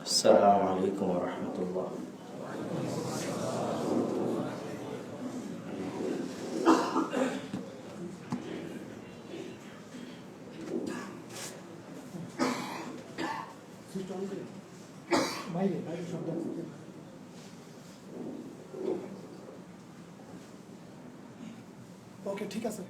السلام عليكم ورحمة الله. ওকে, ঠিক আছে।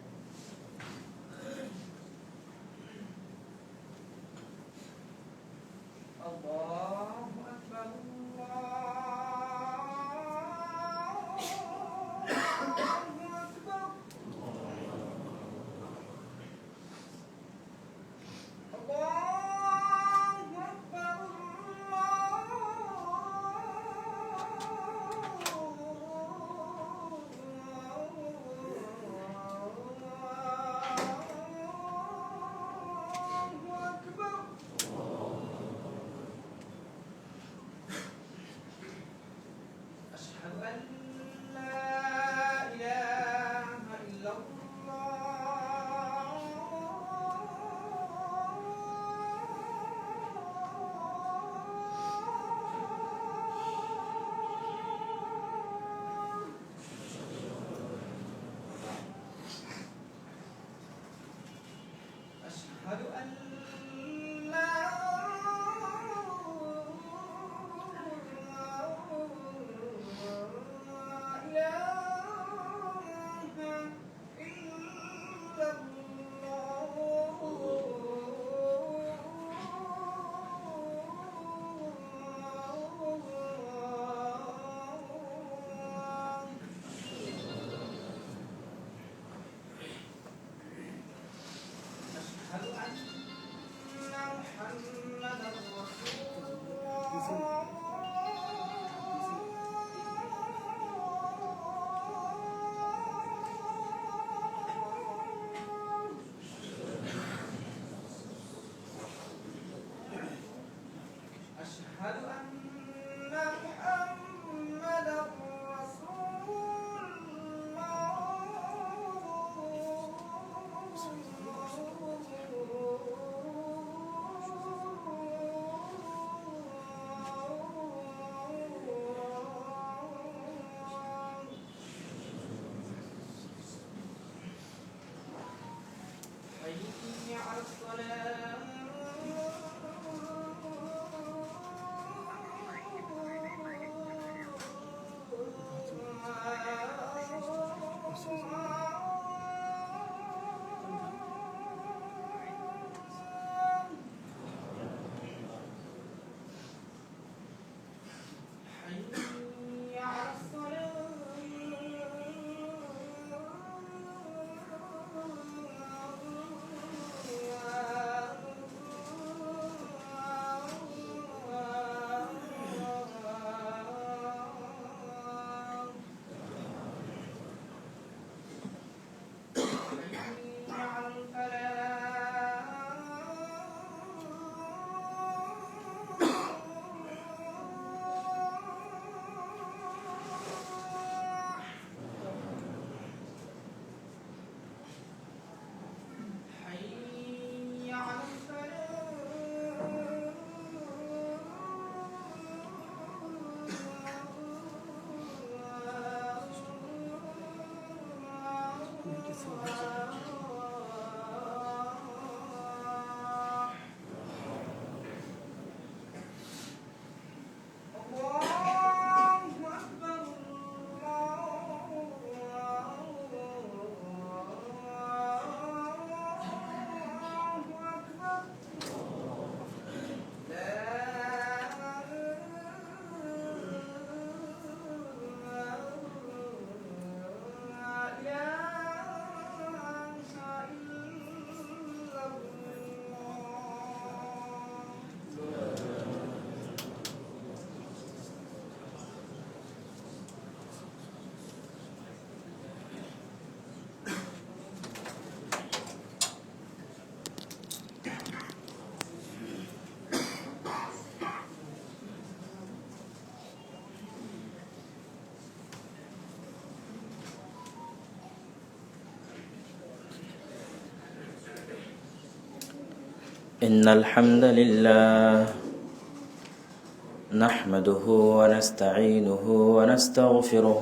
إن الحمد لله نحمده ونستعينه ونستغفره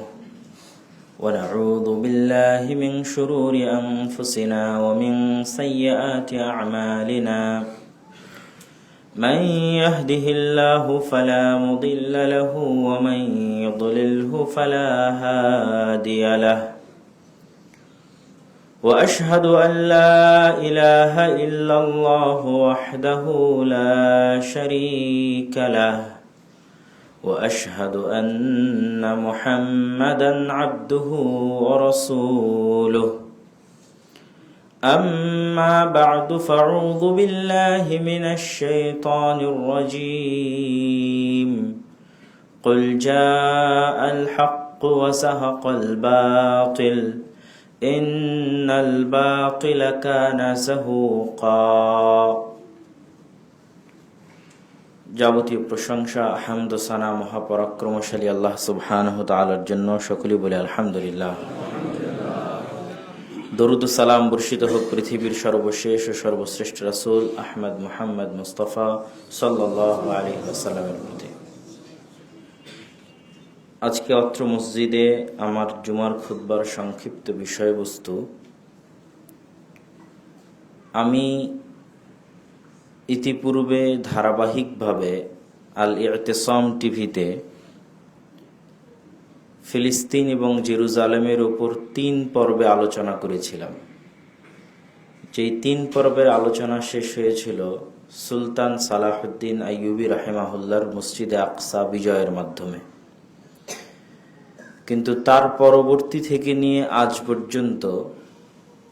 ونعوذ بالله من شرور أنفسنا ومن سيئات أعمالنا من يهده الله فلا مضل له ومن يضلله فلا هادي له وأشهد أن لا إله إلا الله وحده لا شريك له وأشهد أن محمدا عبده ورسوله أما بعد فأعوذ بالله من الشيطان الرجيم قل جاء الحق وزهق الباطل إن الباطل كان زهوقا যাবতীয় প্রশংসা হামদ ও সানা মহাপরাক্রমশালী আল্লাহ সুবহানাহু ওয়া তাআলার জন্য, সকলেই বলে আলহামদুলিল্লাহ। দরুদ ও সালাম বর্ষিত হোক পৃথিবীর সর্বশেষ ও সর্বশ্রেষ্ঠ রাসূল আহমদ মুহাম্মদ মুস্তাফা সাল্লাল্লাহু আলাইহি ওয়াসাল্লামের প্রতি। আজকে অত্র মসজিদে আমার জুমার খুতবার সংক্ষিপ্ত বিষয়বস্তু, আমি ইতিপূর্বে ধারাবাহিকভাবে আল ইতিসাম টিভিতে ফিলিস্তিন এবং জেরুজালেমের উপর 3 পর্বে আলোচনা করেছিলাম। যেই 3 পর্বের আলোচনা শেষ হয়েছিল সুলতান সালাহুদ্দিন আইয়ুবী রাহিমাহুল্লাহর মসজিদে আকসা বিজয়ের মাধ্যমে, কিন্তু তার পরবর্তী থেকে নিয়ে আজ পর্যন্ত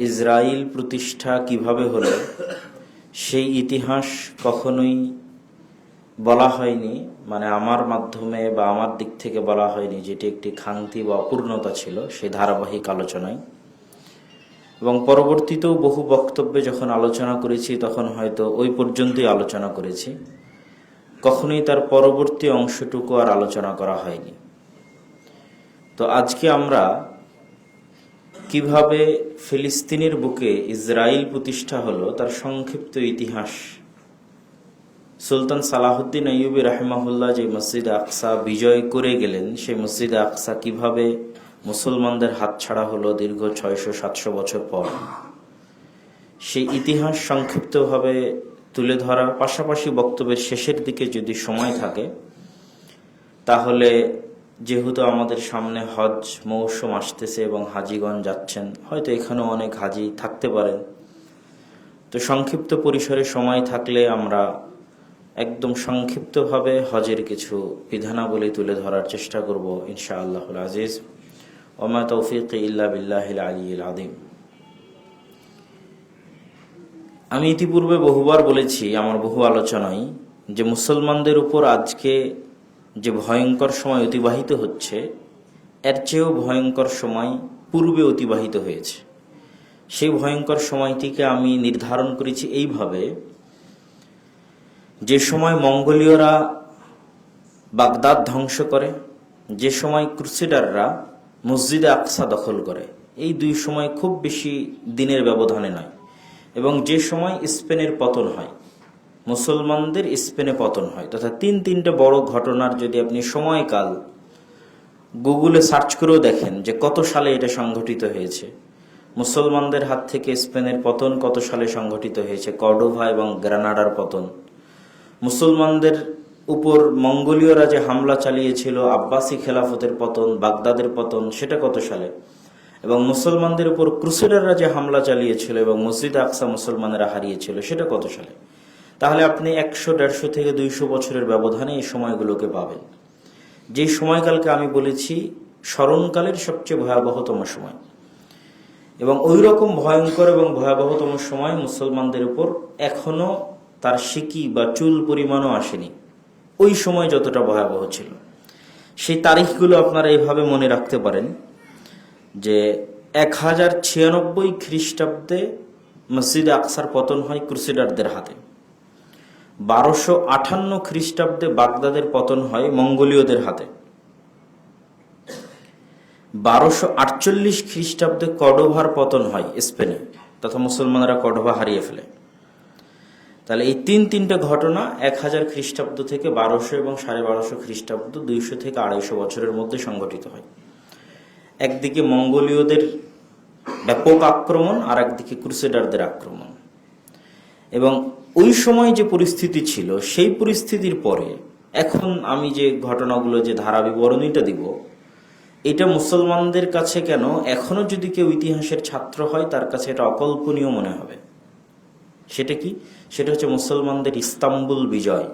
ইসরায়েল প্রতিষ্ঠা কিভাবে হলো সেই ইতিহাস কখনোই বলা হয়নি, মানে আমার মাধ্যমে বা আমার দিক থেকে বলা হয়নি, যেটি একটি খান্তি বা অপূর্ণতা ছিল সেই ধারাবাহিক আলোচনায়। এবং পরবর্তীতেও বহু বক্তব্যে যখন আলোচনা করেছি তখন হয়তো ওই পর্যন্তই আলোচনা করেছি, কখনোই তার পরবর্তী অংশটুকু আর আলোচনা করা হয়নি। তো আজকে আমরা কিভাবে ফিলিস্তিনের বুকে ইসরায়েল প্রতিষ্ঠা হলো তার সংক্ষিপ্ত ইতিহাস, সুলতান সালাহুদ্দিন আইয়ুবী রাহিমাহুল্লাহ যে মসজিদে আকসা বিজয় করে গেলেন, সেই মসজিদে আকসা কিভাবে মুসলমানদের হাতছাড়া হলো দীর্ঘ 600-700 বছর পর, সেই ইতিহাস সংক্ষিপ্তভাবে তুলে ধরার পাশাপাশি বক্তব্যের শেষের দিকে যদি সময় থাকে, তাহলে যেহেতু আমাদের সামনে হজ মৌসুম আসতেছে এবং হাজিগণ যাচ্ছেন, হয়তো এখানেও অনেক হাজি থাকতে পারেন, তো সংক্ষিপ্ত পরিসরে সময় থাকলে আমরা একদম সংক্ষিপ্তভাবে হজের কিছু বিধানাবলী তুলে ধরার চেষ্টা করব ইনশাআল্লাহুল আজিজ। ওমা তৌফিক ইল্লা বিল্লাহিল আলিয়্যিল আযীম। আমি ইতিপূর্বে বহুবার বলেছি আমার বহু আলোচনায় যে মুসলমানদের উপর আজকে যে ভয়ঙ্কর সময় অতিবাহিত হচ্ছে, এর চেয়েও ভয়ঙ্কর সময় পূর্বে অতিবাহিত হয়েছে। সেই ভয়ঙ্কর সময়টিকে আমি নির্ধারণ করেছি এইভাবে, যে সময় মঙ্গোলীয়রা বাগদাদ ধ্বংস করে, যে সময় ক্রুসেডাররা মসজিদে আকসা দখল করে, এই 2 সময় খুব বেশি দিনের ব্যবধানে নয়। এবং যে সময় স্পেনের পতন হয়, মুসলমানদের স্পেনে পতন হয়, তথা 3-3টে বড় ঘটনার যদি আপনি সময়কাল গুগলে সার্চ করেও দেখেন যে কত সালে এটা সংঘটিত হয়েছে, মুসলমানদের হাত থেকে স্পেনের পতন কত সালে সংঘটিত হয়েছে, কর্ডোভা এবং গ্রানাডার পতন, মুসলমানদের উপর মঙ্গোলীয়রা যে হামলা চালিয়েছিল, আব্বাসি খেলাফতের পতন, বাগদাদের পতন, সেটা কত সালে, এবং মুসলমানদের উপর ক্রুসেডাররা যে হামলা চালিয়েছিল এবং মসজিদ আকসা মুসলমানেরা হারিয়েছিল, সেটা কত সালে। তাহলে আপনি 100-150 থেকে 200 বছরের ব্যবধানে এই সময়গুলোকে পাবেন। যে সময়কালকে আমি বলেছি স্মরণকালের সবচেয়ে ভয়াবহতম সময়, এবং ওই রকম ভয়ঙ্কর এবং ভয়াবহতম সময় মুসলমানদের উপর এখনো তার সিকি বা চুল পরিমাণও আসেনি, ওই সময় যতটা ভয়াবহ ছিল। সেই তারিখগুলো আপনারা এইভাবে মনে রাখতে পারেন যে 1096 খ্রিস্টাব্দে মসজিদে আকসার পতন হয় ক্রুসেডারদের হাতে, 1258 খ্রিস্টাব্দে বাগদাদের পতন হয় মঙ্গোলীয়দের হাতে, 1248 খ্রিস্টাব্দে কর্ডোভার পতন হয় স্পেনে, তথা মুসলমানরা কর্ডোভা হারিয়ে ফেলে। তাহলে এই তিনটা ঘটনা 1000 খ্রিস্টাব্দ থেকে 1200 এবং 1250 খ্রিস্টাব্দ, 200 থেকে 250 বছরের মধ্যে সংঘটিত হয়। একদিকে মঙ্গোলীয়দের ব্যাপক আক্রমণ, আর একদিকে ক্রুসেডারদের আক্রমণ। এবং ওই সময় যে পরিস্থিতি ছিল, সেই পরিস্থিতির পরে এখন আমি যে ঘটনাগুলো, যে ধারা বিবরণীটা দিব, এটা মুসলমানদের কাছে কেন এখনো যদি কেউ ইতিহাসের ছাত্র হয় তার কাছে এটা অকল্পনীয় মনে হবে। সেটা কি? সেটা হচ্ছে মুসলমানদের ইস্তাম্বুল বিজয়।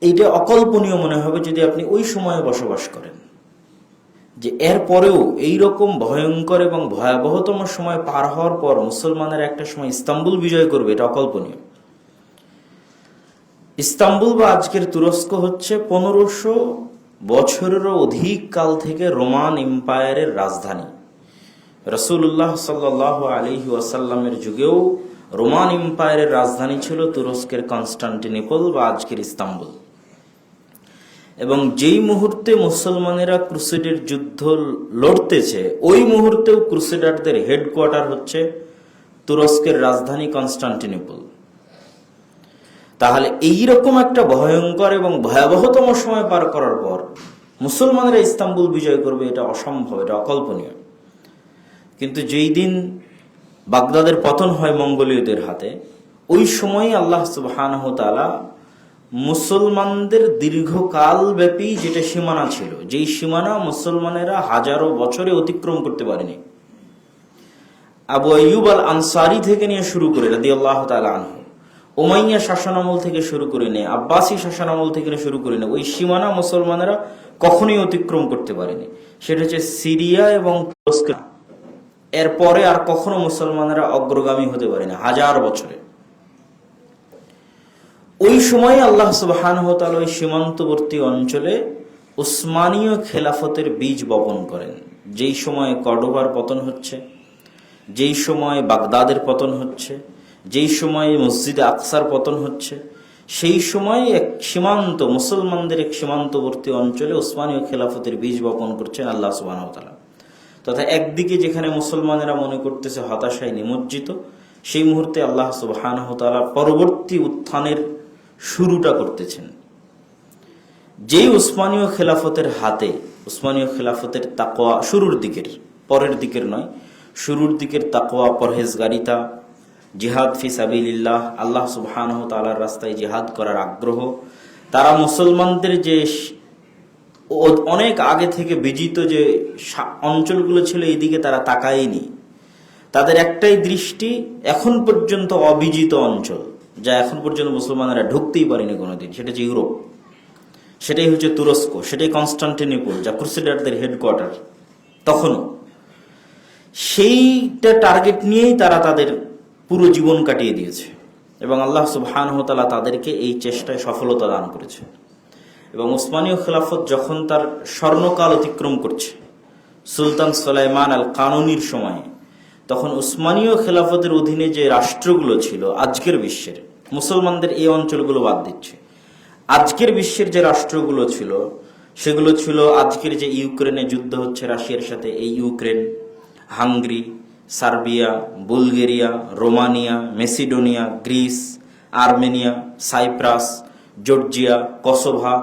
এইটা অকল্পনীয় মনে হবে যদি আপনি ওই সময়ে বসবাস করেন, যে এর পরেও এইরকম ভয়ঙ্কর এবং ভয়াবহতম সময় পার হওয়ার পর মুসলমানের একটা সময় ইস্তাম্বুল বিজয় করবে, এটা অকল্পনীয়। ইস্তাম্বুল বা আজকের তুরস্ক হচ্ছে 1500 বছরেরও অধিক কাল থেকে রোমান এম্পায়ারের রাজধানী। রাসূলুল্লাহ সাল্লাল্লাহু আলাইহি ওয়াসাল্লামের যুগেও রোমান এম্পায়ারের রাজধানী ছিল তুরস্কের কনস্টান্টিনোপল বা আজকের ইস্তাম্বুল। এবং যেই মুহূর্তে মুসলমানেরা ক্রুসেডের যুদ্ধ লড়তেছে, ওই মুহূর্তেও ক্রুসেডারদের হেডকোয়ার্টার হচ্ছে তুরস্কের রাজধানী কনস্টান্টিনোপল। তাহলে এইরকম একটা ভয়ঙ্কর এবং ভয়াবহতম সময় পার করার পর মুসলমানেরা ইস্তাম্বুল বিজয় করবে, এটা অসম্ভব, এটা অকল্পনীয়। কিন্তু যেই দিন বাগদাদের পতন হয় মঙ্গোলীয়দের হাতে, ওই সময় আল্লাহ সুবহানাহু ওয়া তাআলা মুসলমানদের দীর্ঘকাল ব্যাপী যেটা সীমানা ছিল, যেই সীমানা মুসলমানেরা হাজারো বছরে অতিক্রম করতে পারেনি, আবু আইয়ুব আল আনসারী থেকে নিয়ে শুরু করে রাদিয়াল্লাহু তাআলা আনহু, উমাইয়া শাসনামল থেকে শুরু করে নিয়ে আব্বাসী শাসনামল থেকে শুরু করে নিয়ে ওই সীমানা মুসলমানেরা কখনোই অতিক্রম করতে পারেনি। সেটা হচ্ছে সিরিয়া এবং তুরস্ক। এরপরে আর কখনো মুসলমানেরা অগ্রগামী হতে পারেনি হাজার বছরে। ওই সময় আল্লাহ সুবহানাহু ওয়া তাআলা ওই সীমান্তবর্তী অঞ্চলে উসমানীয় খেলাফতের বীজ বপন করেন। যেই সময় কর্ডোবার পতন হচ্ছে, যেই সময় বাগদাদের পতন হচ্ছে, যেই সময় মসজিদে আকসার পতন হচ্ছে, সেই সময় এক সীমান্ত মুসলমানদের এক সীমান্তবর্তী অঞ্চলে উসমানীয় খেলাফতের বীজ বপন করছেন আল্লাহ সুবহানাহু ওয়া তাআলা। তথা একদিকে যেখানে মুসলমানেরা মনে করতেছে হতাশায় নিমজ্জিত, সেই মুহূর্তে আল্লাহ সুবহানাহু ওয়া তাআলা পরবর্তী উত্থানের শুরুটা করতেছেন। যেই উসমানীয় খেলাফতের হাতে, উসমানীয় খেলাফতের তাকওয়া শুরুর দিকের, পরের দিকের নয়, শুরুর দিকের তাকওয়া, পরহেজগারিতা, জিহাদ ফি সাবিলিল্লাহ, আল্লাহ সুবহানাহু ওয়া তাআলার রাস্তায় জিহাদ করার আগ্রহ, তারা মুসলমানদের যে অনেক আগে থেকে বিজিত যে অঞ্চলগুলো ছিল এইদিকে তারা তাকায়নি। তাদের একটাই দৃষ্টি এখন পর্যন্ত অবিজিত অঞ্চল, যা এখন পর্যন্ত মুসলমানেরা ঢুকতেই পারেনি কোনোদিন, সেটা হচ্ছে ইউরোপ, সেটাই হচ্ছে তুরস্ক, সেটাই কনস্টান্টিনোপল, যা ক্রুসেডারদের হেডকোয়ার্টার। তখনও সেইটা টার্গেট নিয়েই তারা তাদের পুরো জীবন কাটিয়ে দিয়েছে এবং আল্লাহ সুবহানাহু ওয়া তাআলা তাদেরকে এই চেষ্টায় সফলতা দান করেছে। এবং উসমানীয় খেলাফত যখন তার স্বর্ণকাল অতিক্রম করছে, সুলতান সুলাইমান আল কানুনির সময়ে, তখন উসমানীয় খেলাফতের অধীনে যে রাষ্ট্রগুলো ছিল আজকের বিশ্বের, মুসলমানদের এই অঞ্চলগুলো বাদ দিচ্ছে, আজকের বিশ্বের যে রাষ্ট্রগুলো ছিল সেগুলো ছিল আজকের যে ইউক্রেনে যুদ্ধ হচ্ছে রাশিয়ার সাথে, এই Ukraine, Hungary, Serbia, Bulgaria, Romania, Macedonia, Greece, Armenia, Cyprus, Georgia, Kosovo,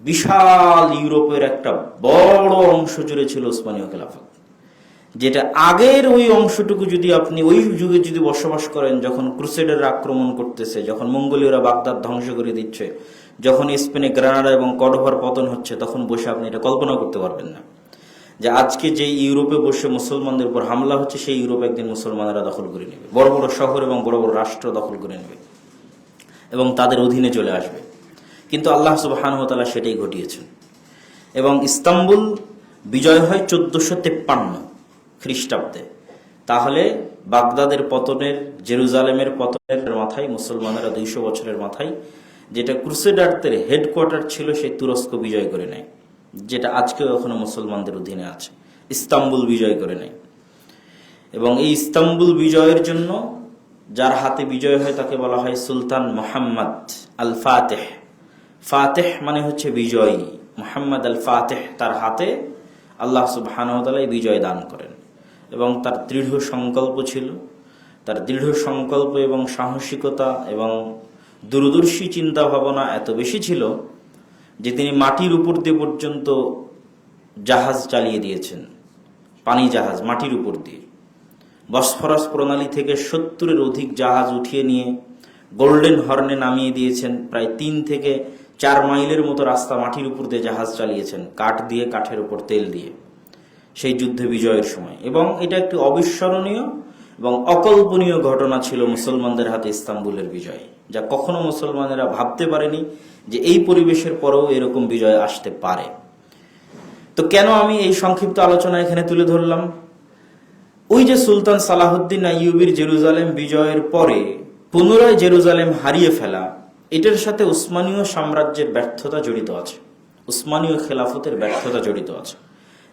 বিশাল ইউরোপের একটা বড় অংশ জুড়ে ছিল উসমানীয় খেলাফত। যেটা আগের ওই অংশটুকু যদি আপনি ওই যুগে যদি বসবাস করেন, যখন ক্রুসেডার আক্রমণ করতেছে, যখন মঙ্গোলীয়রা বাগদাদ ধ্বংস করে দিচ্ছে, যখন স্পেনে গ্রানাডা এবং কর্ডোভার পতন হচ্ছে, তখন বসে আপনি এটা কল্পনা করতে পারবেন না যে আজকে যে ইউরোপে বসে মুসলমানদের উপর হামলা হচ্ছে, সেই ইউরোপ একদিন মুসলমানেরা দখল করে নেবে, বড় বড় শহর এবং বড় বড় রাষ্ট্র দখল করে নেবে এবং তাদের অধীনে চলে আসবে। কিন্তু আল্লাহ সুবহানাহু ওয়া তাআলা সেটাই ঘটিয়েছেন। এবং ইস্তাম্বুল বিজয় হয় 1453 খ্রিস্টাব্দে। তাহলে বাগদাদের পতনের, জেরুজালেমের পতনের মাথায় মুসলমানেরা 200 বছরের মাথায় যেটা ক্রুসেডারদের হেডকোয়ার্টার ছিল, সেই তুরস্ক বিজয় করে নেয়, যেটা আজকেও এখনো মুসলমানদের অধীনে আছে। ইস্তাম্বুল বিজয় করে নেয়। এবং এই ইস্তাম্বুল বিজয়ের জন্য যার হাতে বিজয় হয় তাকে বলা হয় সুলতান মুহাম্মদ আল ফাতেহ। ফাতেহ মানে হচ্ছে বিজয়ী। মুহাম্মদ আল ফাতেহ, তার হাতে আল্লাহ সুবহানাহু ওয়া তাআলা বিজয় দান করেন। এবং তার দৃঢ় সংকল্প ছিল তার দৃঢ় সংকল্প এবং সাহসিকতা এবং দূরদর্শী চিন্তা ভাবনা এত বেশি ছিল যে তিনি মাটির উপর দিয়ে পর্যন্ত জাহাজ চালিয়ে দিয়েছেন, পানি জাহাজ মাটির উপর দিয়ে। বসফরাস প্রণালী থেকে 70-এর অধিক জাহাজ উঠিয়ে নিয়ে গোল্ডেন হর্নে নামিয়ে দিয়েছেন। প্রায় 3 থেকে 4 মাইলের মতো রাস্তা মাটির উপর দিয়ে জাহাজ চালিয়েছেন, কাঠ দিয়ে, কাঠের উপর তেল দিয়ে, সেই যুদ্ধে বিজয়ের সময়। এবং এটা একটি অবিস্মরণীয় এবং অকল্পনীয় ঘটনা ছিল মুসলমানদের হাতে ইস্তাম্বুলের বিজয়, যা কখনো মুসলমানেরা ভাবতে পারেনি যে এই পরিবেশের পরেও এরকম বিজয় আসতে পারে। তো কেন আমি এই সংক্ষিপ্ত আলোচনা এখানে তুলে ধরলাম? ওই যে সুলতান সালাহুদ্দিন আইয়ুবীর জেরুজালেম বিজয়ের পরে পুনরায় জেরুজালেম হারিয়ে ফেলা, এটার সাথে উসমানীয় সাম্রাজ্যের ব্যর্থতা জড়িত আছে, উসমানীয় খেলাফতের ব্যর্থতা জড়িত আছে।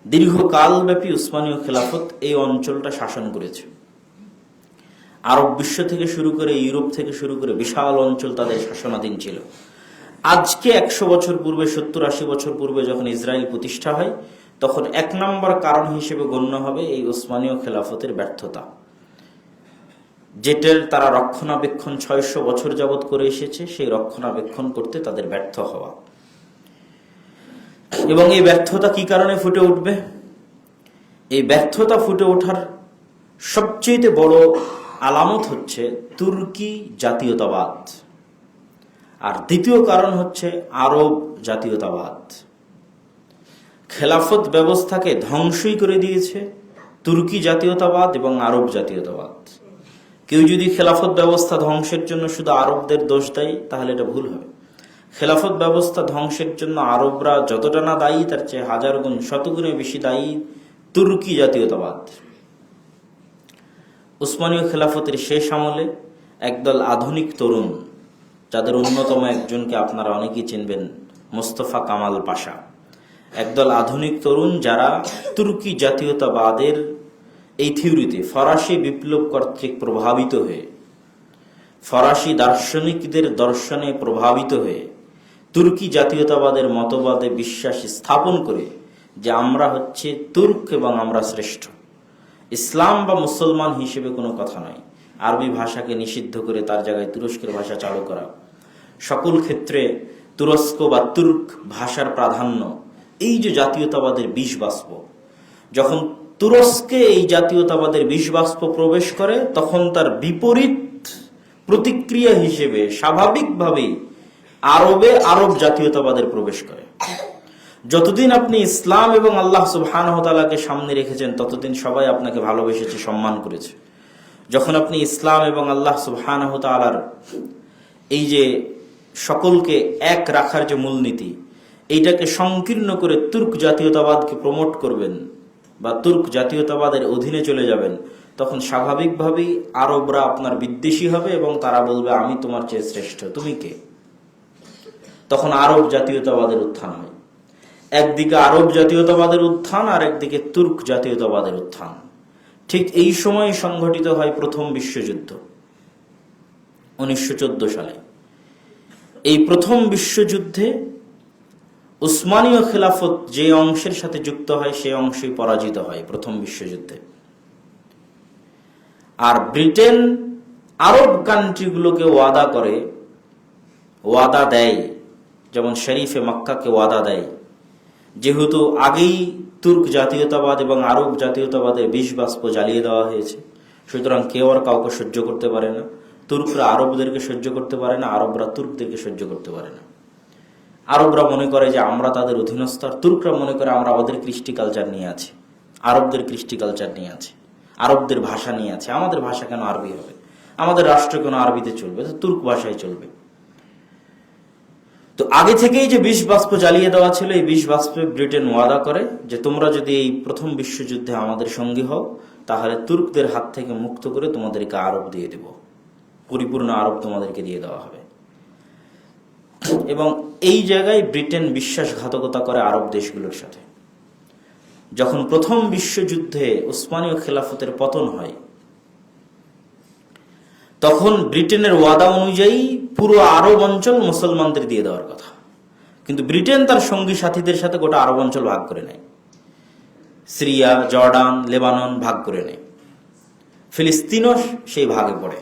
দীর্ঘকালব্যাপী উসমানীয় খেলাফত এই অঞ্চলটা শাসন করেছে। আরব বিশ্ব থেকে শুরু করে, ইউরোপ থেকে শুরু করে বিশাল অঞ্চল তাদের শাসনাধীন ছিল। আজকে 100 বছর পূর্বে, 70-80 বছর পূর্বে যখন ইসরায়েল প্রতিষ্ঠা হয়, তখন 1 নম্বর কারণ হিসেবে গণ্য হবে এই উসমানীয় খেলাফতের ব্যর্থতা, যেটার তারা রক্ষণাবেক্ষণ 600 বছর যাবৎ করে এসেছে, সেই রক্ষণাবেক্ষণ করতে তাদের ব্যর্থ হওয়া। এবং এই ব্যর্থতা কি কারণে ফুটে উঠবে? এই ব্যর্থতা ফুটে ওঠার সবচেয়ে বড় আলামত হচ্ছে তুর্কি জাতীয়তাবাদ, আর দ্বিতীয় কারণ হচ্ছে আরব জাতীয়তাবাদ। খেলাফত ব্যবস্থাকে ধ্বংসই করে দিয়েছে তুর্কি জাতীয়তাবাদ এবং আরব জাতীয়তাবাদ। কেউ যদি খেলাফত ব্যবস্থা ধ্বংসের জন্য শুধু আরবদের দোষ দেয়, তাহলে এটা ভুল হবে। খেলাফত ব্যবস্থা ধ্বংসের জন্য আরবরা যতটা না দায়ী, তার চেয়ে 1000 গুণ, 100 গুণে বেশি দায়ী তুর্কি জাতীয়তাবাদ। উসমানীয় খেলাফতের শেষ আমলে একদল আধুনিক তরুণ, যাদের অন্যতম একজনকে আপনারা অনেকেই চিনবেন, মোস্তফা কামাল পাশা, একদল আধুনিক তরুণ যারা তুর্কি জাতীয়তাবাদের এই থিওরিতে ফরাসি বিপ্লব কর্তৃক প্রভাবিত হয়ে, ফরাসি দার্শনিকদের দর্শনে প্রভাবিত হয়ে তুর্কি জাতীয়তাবাদের মতবাদে বিশ্বাস স্থাপন করে যে আমরা হচ্ছে তুর্ক এবং আমরা শ্রেষ্ঠ, ইসলাম বা মুসলমান হিসেবে কোনো কথা নয়, আরবি ভাষাকে নিষিদ্ধ করে তার জায়গায় তুরস্কের ভাষা চালু করা, সকল ক্ষেত্রে তুরস্ক বা তুর্ক ভাষার প্রাধান্য, এই যে জাতীয়তাবাদের বিষ বাষ্প, যখন তুরস্কে এই জাতীয়তাবাদের বিষ বাষ্প প্রবেশ করে, তখন তার বিপরীত প্রতিক্রিয়া হিসেবে স্বাভাবিকভাবেই আরবে আরব জাতীয়তাবাদের প্রবেশ করে। যতদিন আপনি ইসলাম এবং আল্লাহ সুবহানাহু ওয়া তাআলাকে সামনে রেখেছেন, ততদিন সবাই আপনাকে ভালোবেসেছে, সম্মান করেছে। যখন আপনি ইসলাম এবং আল্লাহ সুবহানাহু ওয়া তাআলার এই যে সকলকে এক রাখার যে মূলনীতি, এইটাকে সংকীর্ণ করে তুর্ক জাতীয়তাবাদকে প্রমোট করবেন বা তুর্ক জাতীয়তাবাদের অধীনে চলে যাবেন, তখন স্বাভাবিকভাবেই আরবরা আপনার বিদ্বেষী হবে এবং তারা বলবে আমি তোমার চেয়ে শ্রেষ্ঠ, তুমি কে? তখন আরব জাতীয়তাবাদের উত্থান হয়। একদিকে আরব জাতীয়তাবাদের উত্থান, আর একদিকে তুর্ক জাতীয়তাবাদের উত্থান। ঠিক এই সময় সংঘটিত হয় প্রথম বিশ্বযুদ্ধ 1914 সালে। এই প্রথম বিশ্বযুদ্ধে উসমানীয় খেলাফত যে অংশের সাথে যুক্ত হয়, সেই অংশই পরাজিত হয় প্রথম বিশ্বযুদ্ধে। আর ব্রিটেন আরব কান্ট্রিগুলোকে ওয়াদা দেয়, যেমন শরীফে মক্কাকে ওয়াদা দেয়, যেহেতু আগেই তুর্ক জাতীয়তাবাদ এবং আরব জাতীয়তাবাদের বিষ বাষ্প জ্বালিয়ে দেওয়া হয়েছে, সুতরাং কেউ আর কাউকে সহ্য করতে পারে না। তুর্করা আরবদেরকে সহ্য করতে পারে না, আরবরা তুর্কদেরকে সহ্য করতে পারে না। আরবরা মনে করে যে আমরা তাদের অধীনস্থ, আর তুর্করা মনে করে আমরা ওদের কৃষ্টি কালচার নিয়ে আছি, আরবদের কৃষ্টি কালচার নিয়ে আছি, আরবদের ভাষা নিয়ে আছে। আমাদের ভাষা কেন আরবি হবে? আমাদের রাষ্ট্র কেন আরবিতে চলবে? তুর্ক ভাষায় চলবে। তো আগে থেকেই যে বিষ বাষ্প জ্বালিয়ে দেওয়া ছিল, এই বিষ বাষ্পে ব্রিটেন ওয়াদা করে যে তোমরা যদি এই প্রথম বিশ্বযুদ্ধে আমাদের সঙ্গী হও, তাহলে তুর্কদের হাত থেকে মুক্ত করে তোমাদেরকে আরব দিয়ে দেব, পরিপূর্ণ আরব তোমাদেরকে দিয়ে দেওয়া হবে। এবং এই জায়গায় ব্রিটেন বিশ্বাসঘাতকতা করে আরব দেশগুলোর সাথে। যখন প্রথম বিশ্বযুদ্ধে উসমানীয় খেলাফতের পতন হয়, তখন ব্রিটেনের ওয়াদা অনুযায়ী পুরো আরব অঞ্চল মুসলমানদের দিয়ে দেওয়ার কথা, কিন্তু ব্রিটেন তার সঙ্গী সাথীদের সাথে গোটা আরব অঞ্চল ভাগ করে নেয়, সিরিয়া, জর্ডান, লেবানন ভাগ করে নেয়। ফিলিস্তিনও সেই ভাগে পড়ে।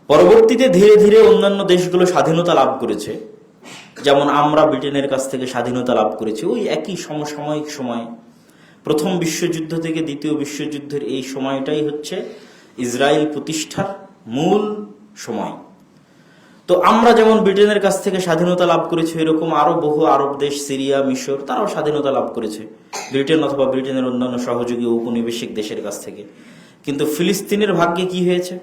পরবর্তীতে ধীরে ধীরে অন্যান্য দেশগুলো স্বাধীনতা লাভ করেছে, যেমন আমরা ব্রিটেনের কাছ থেকে স্বাধীনতা লাভ করেছি ওই একই সমসাময়িক সময়ে। প্রথম বিশ্বযুদ্ধ থেকে দ্বিতীয় বিশ্বযুদ্ধের এই সময়টাই হচ্ছে ইসরায়েল প্রতিষ্ঠার মূল সময়। তো আমরা যেমন ব্রিটেনের কাছ থেকে স্বাধীনতা লাভ করেছি, এরকম আরো বহু আরব দেশ, সিরিয়া, মিশর, তারাও স্বাধীনতা লাভ করেছে ব্রিটেন অথবা ব্রিটেনের অন্যান্য সহযোগী ঔপনিবেশিক দেশের কাছ থেকে। কিন্তু ফিলিস্তিনের ভাগ্যে কি হয়েছে?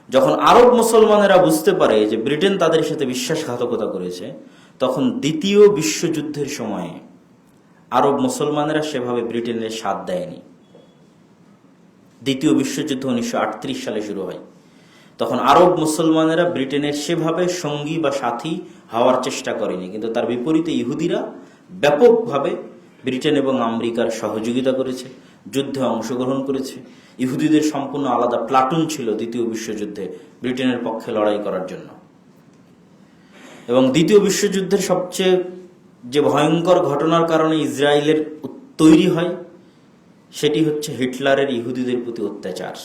যখন আরব মুসলমানেরা বুঝতে পারে যে ব্রিটেন তাদের সাথে বিশ্বাসঘাতকতা করেছে, তখন দ্বিতীয় বিশ্বযুদ্ধের সময়ে আরব মুসলমানেরা সেভাবে ব্রিটেনের সাথ দেয়নি। দ্বিতীয় বিশ্বযুদ্ধ 1938 সালে শুরু হয়। তখন আরব মুসলমানেরা ব্রিটেনের সেভাবে সঙ্গী বা সাথী হওয়ার চেষ্টা করেনি, কিন্তু তার বিপরীতে ইহুদিরা ব্যাপকভাবে ব্রিটেন এবং আমেরিকার সহযোগিতা করেছে, যুদ্ধে অংশগ্রহণ করেছে। ইহুদিদের সম্পূর্ণ আলাদা প্লাটুন ছিল দ্বিতীয় বিশ্বযুদ্ধে ব্রিটেনের পক্ষে লড়াই করার জন্য। এবং দ্বিতীয় বিশ্বযুদ্ধের সবচেয়ে যে ভয়ঙ্কর ঘটনার কারণে ইসরায়েলের তৈরি হয়, সেটি হচ্ছে হিটলারের ইহুদিদের প্রতি অত্যাচার।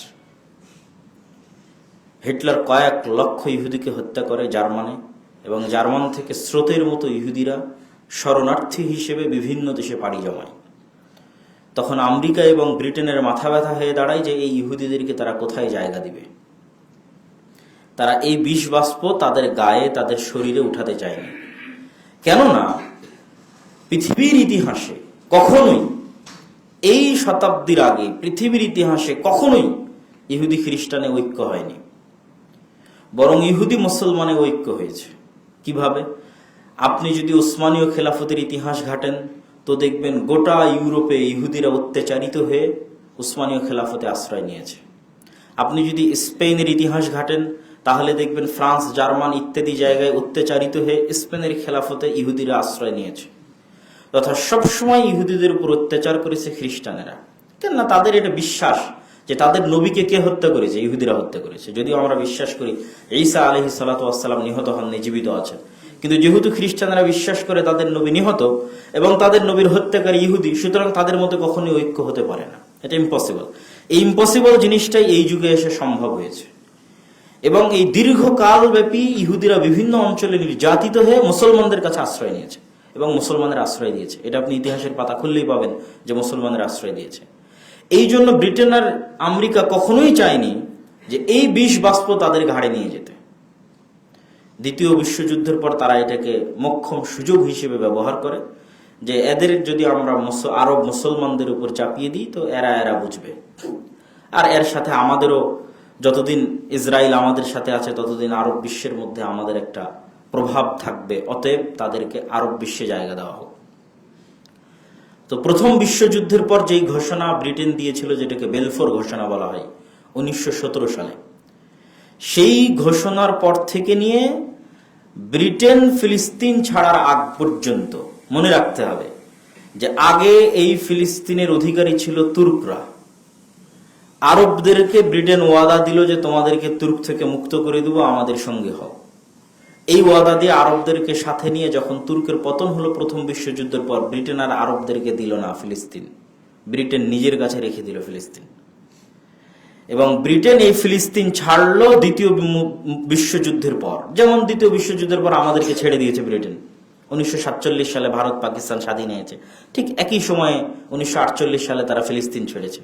হিটলার কয়েক লক্ষ ইহুদিকে হত্যা করে জার্মানে, এবং জার্মান থেকে স্রোতের মতো ইহুদিরা শরণার্থী হিসেবে বিভিন্ন দেশে পাড়ি জমায়। তখন আমেরিকা এবং ব্রিটেনের মাথা ব্যথা হয়ে দাঁড়ায় যে এই ইহুদিদেরকে তারা কোথায় জায়গা দিবে। তারা এই বিষ বাষ্প তাদের গায়ে, তাদের শরীরে উঠাতে চায়নি। কেননা পৃথিবীর ইতিহাসে কখনোই, এই শতাব্দীর আগে পৃথিবীর ইতিহাসে কখনোই ইহুদি খ্রিস্টানে ঐক্য হয়নি, বরং ইহুদি মুসলমানে ঐক্য হয়েছে। কিভাবে? আপনি যদি ওসমানীয় খেলাফতের ইতিহাস ঘাটেন তো দেখবেন গোটা ইউরোপে ইহুদিরা অত্যাচারিত হয়ে ওসমানীয় খেলাফতে আশ্রয় নিয়েছে। আপনি যদি স্পেনের ইতিহাস ঘাটেন তাহলে দেখবেন ফ্রান্স, জার্মান ইত্যাদি জায়গায় অত্যাচারিত হয়ে স্পেনের খেলাফতে ইহুদিরা আশ্রয় নিয়েছে। তথা সবসময় ইহুদিদের উপর অত্যাচার করেছে খ্রিস্টানেরা। কেননা তাদের এটা বিশ্বাস যে তাদের নবীকে কে হত্যা করেছে? ইহুদিরা হত্যা করেছে। যদিও আমরা বিশ্বাস করি ঈসা আলাইহিস সালাতু ওয়াস সালাম নিহত হননি, জীবিত আছেন, কিন্তু যেহেতু খ্রিস্টানরা বিশ্বাস করে তাদের নবী নিহত এবং তাদের নবীর হত্যাকারী ইহুদি, সুতরাং তাদের মধ্যে কখনোই ঐক্য হতে পারে না। এটা ইম্পসিবল। এই ইম্পসিবল জিনিসটাই এই যুগে এসে সম্ভব হয়েছে। এবং এই দীর্ঘকাল ব্যাপী ইহুদিরা বিভিন্ন অঞ্চলে নির্যাতিত হয়ে মুসলমানদের কাছে আশ্রয় নিয়েছে এবং মুসলমানের আশ্রয় দিয়েছে। এটা আপনি ইতিহাসের পাতা খুললেই পাবেন যে মুসলমানের আশ্রয় দিয়েছে। এই জন্য ব্রিটেন আর আমেরিকা কখনোই চায়নি যে এই বিষ বাষ্প তাদের ঘাড়ে নিয়ে যেতে। দ্বিতীয় বিশ্বযুদ্ধের পর তারা এটাকে মোক্ষম সুযোগ হিসেবে ব্যবহার করে যে এদের যদি আমরা আরব মুসলমানদের উপর চাপিয়ে দিই তো এরা বুঝবে, আর এর সাথে আমাদেরও, যতদিন ইসরায়েল আমাদের সাথে আছে ততদিন আরব বিশ্বের মধ্যে আমাদের একটা প্রভাব থাকবে, অতএব তাদেরকে আরব বিশ্বে জায়গা দেওয়া হোক। তো প্রথম বিশ্বযুদ্ধের পর যেই ঘোষণা ব্রিটেন দিয়েছিল, যেটাকে বেলফোর ঘোষণা বলা হয় 1917 সালে, সেই ঘোষণার পর থেকে নিয়ে ব্রিটেন ফিলিস্তিন ছাড়ার আগ পর্যন্ত মনে রাখতে হবে যে আগে এই ফিলিস্তিনের অধিকারী ছিল তুর্করা। আরবদেরকে ব্রিটেন ওয়াদা দিল যে তোমাদেরকে তুর্ক থেকে মুক্ত করে দেবো, আমাদের সঙ্গে হও। এই ওয়াদা দিয়ে আরবদেরকে সাথে নিয়ে যখন তুর্কের পতন হলো প্রথম বিশ্বযুদ্ধের পর, ব্রিটেন আর আরবদেরকে দিল না ফিলিস্তিন, ব্রিটেন নিজের কাছে রেখে দিল ফিলিস্তিন। এবং ব্রিটেন এই ফিলিস্তিন ছাড়লো দ্বিতীয় বিশ্বযুদ্ধের পর। যেমন দ্বিতীয় বিশ্বযুদ্ধের পর আমাদেরকে ছেড়ে দিয়েছে ব্রিটেন, 1947 সালে ভারত পাকিস্তান স্বাধীন হয়েছে, ঠিক একই সময়ে 1948 সালে তারা ফিলিস্তিন ছেড়েছে।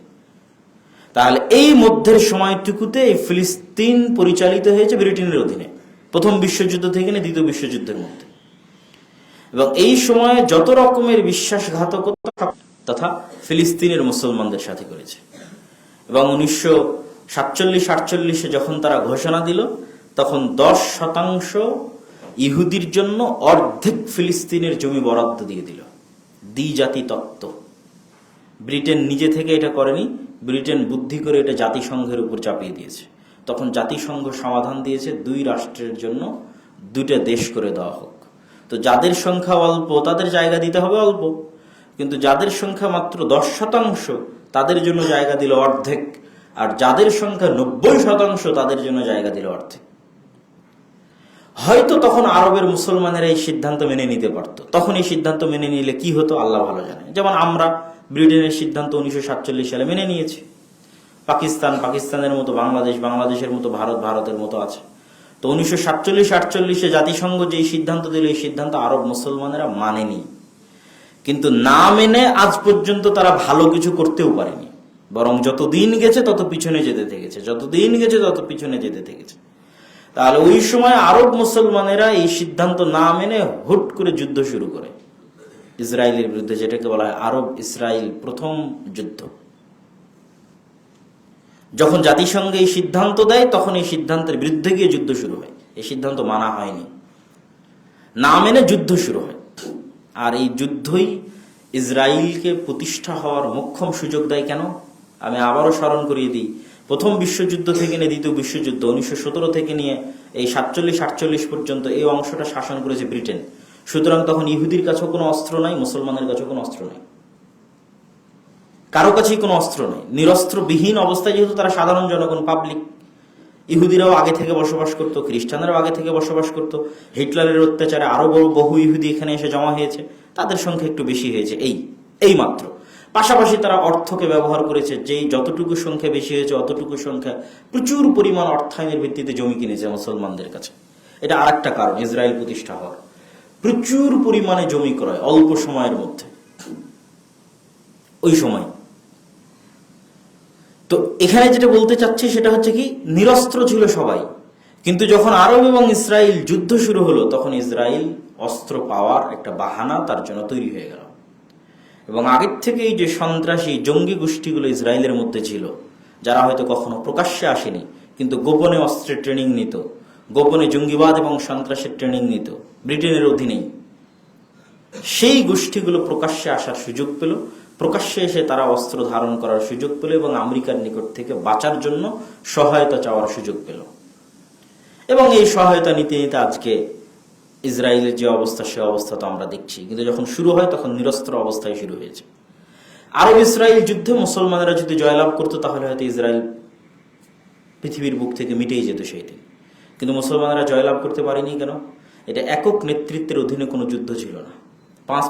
তাহলে এই মধ্যের সময়টুকুতে এই ফিলিস্তিন পরিচালিত হয়েছে ব্রিটেনের অধীনে, প্রথম বিশ্বযুদ্ধ থেকে নিয়ে দ্বিতীয় বিশ্বযুদ্ধের মধ্যে। এবং এই সময়ে যত রকমের বিশ্বাসঘাতকতা তথা ফিলিস্তিনের মুসলমানদের সাথে করেছে। এবং 1947-48 যখন তারা ঘোষণা দিল, তখন 10% ইহুদির জন্য অর্ধেক ফিলিস্তিনের জমি বরাদ্দ দিয়ে দিল। দ্বিজাতি তত্ত্ব। ব্রিটেন নিজে থেকে এটা করেনি, ব্রিটেন বুদ্ধি করে এটা জাতিসংঘের উপর চাপিয়ে দিয়েছে। তখন জাতিসংঘ সমাধান দিয়েছে 2 রাষ্ট্রের জন্য 2টা দেশ করে দেওয়া হোক। তো যাদের সংখ্যা অল্প তাদের জায়গা দিতে হবে অল্প, কিন্তু যাদের সংখ্যা মাত্র 10% তাদের জন্য জায়গা দিল অর্ধেক, আর যাদের সংখ্যা 90% তাদের জন্য জায়গা দিল অর্ধেক। হয়তো তখন আরবের মুসলমানেরা এই সিদ্ধান্ত মেনে নিতে পারত। তখন এই সিদ্ধান্ত মেনে নিলে কি হতো আল্লাহ ভালো জানে। যেমন আমরা ব্রিটেনের সিদ্ধান্ত 1947 সালে মেনে নিয়েছি, পাকিস্তানের মতো বাংলাদেশ, বাংলাদেশের মতো ভারত, ভারতের মতো আছে। তো 1947-48 জাতিসংঘ যে সিদ্ধান্ত দিল, এই সিদ্ধান্ত আরব মুসলমানেরা মানেনি, কিন্তু না মেনে আজ পর্যন্ত তারা ভালো কিছু করতেও পারেনি, বরং যত দিন গেছে তত পিছনে যেতে থেকেছে, যত দিন গেছে তত পিছনে যেতে থেকেছে। তাহলে ওই সময় আরব মুসলমানেরা এই সিদ্ধান্ত না মেনে হুট করে যুদ্ধ শুরু করে ইসরায়েলের বিরুদ্ধে, যেটাকে বলা হয় আরব ইসরায়েল প্রথম যুদ্ধ। যখন জাতিসংঘ এই সিদ্ধান্ত দেয়, তখন এই সিদ্ধান্তের বিরুদ্ধে গিয়ে যুদ্ধ শুরু হয়। এই সিদ্ধান্ত মানা হয়নি, না মেনে যুদ্ধ শুরু হয়। আর এই যুদ্ধই ইসরায়েলকে প্রতিষ্ঠা হওয়ার মোক্ষম সুযোগ দেয়। কেন? আমি আবারও স্মরণ করিয়ে দিই, প্রথম বিশ্বযুদ্ধ থেকে নিয়ে দ্বিতীয় বিশ্বযুদ্ধ 1917 থেকে নিয়ে এই 47-48 পর্যন্ত এই অংশটা শাসন করেছে ব্রিটেন। সুতরাং তখন ইহুদির কাছেও কোনো অস্ত্র নাই, মুসলমানের কাছেও কোনো অস্ত্র নাই, কারো কাছেই কোনো অস্ত্র নেই। নিরস্ত্রবিহীন অবস্থায়, যেহেতু তারা সাধারণ জনগণ, পাবলিক, ইহুদিরাও আগে থেকে বসবাস করতো, খ্রিস্টানরাও আগে থেকে বসবাস করতো, হিটলারের অত্যাচারে আরো বহু ইহুদি এখানে এসে জমা হয়েছে, তাদের সংখ্যা একটু বেশি হয়েছে এই মাত্র। পাশাপাশি তারা অর্থকে ব্যবহার করেছে, যেই যতটুকু সংখ্যা বেশি হয়েছে অতটুকু সংখ্যা প্রচুর পরিমাণ অর্থায়নের ভিত্তিতে জমি কিনেছে মুসলমানদের কাছে। এটা আর একটা কারণ ইসরায়েল প্রতিষ্ঠা হওয়ার, প্রচুর পরিমাণে জমি ক্রয় অল্প সময়ের মধ্যে ওই সময়। তো এখানে যেটা বলতে চাচ্ছি সেটা হচ্ছে কি, নিরস্ত্র ছিল সবাই, কিন্তু যখন আরব এবং ইসরায়েল যুদ্ধ শুরু হলো, তখন ইসরায়েল অস্ত্র পাওয়ার একটা বাহানা তার জন্য তৈরি হয়ে গেল। এবং আগের থেকেই যে সন্ত্রাসী জঙ্গি গোষ্ঠীগুলো ইসরায়েলের মধ্যে ছিল, যারা হয়তো কখনো প্রকাশ্যে আসেনি কিন্তু গোপনে অস্ত্রের ট্রেনিং নিত, গোপনে জঙ্গিবাদ এবং সন্ত্রাসের ট্রেনিং নিত ব্রিটেনের অধীনেই, সেই গোষ্ঠীগুলো প্রকাশ্যে আসার সুযোগ পেল, প্রকাশ্যে এসে তারা অস্ত্র ধারণ করার সুযোগ পেল এবং আমেরিকার নিকট থেকে বাঁচার জন্য সহায়তা চাওয়ার সুযোগ পেল। এবং এই সহায়তা নিতে নিতে আজকে ইসরায়েলের যে অবস্থা, সে অবস্থা তো আমরা দেখছি। কিন্তু যখন শুরু হয় তখন নিরস্ত্র অবস্থায় শুরু হয়েছে। আরব ইসরায়েল যুদ্ধে মুসলমানেরা যদি জয়লাভ করতো, তাহলে হয়তো ইসরায়েল পৃথিবীর বুক থেকে মিটেই যেত সেই দিন। কিন্তু মুসলমানেরা জয়লাভ করতে পারেনি। কেন? এটা একক নেতৃত্বের অধীনে কোনো যুদ্ধ ছিল না।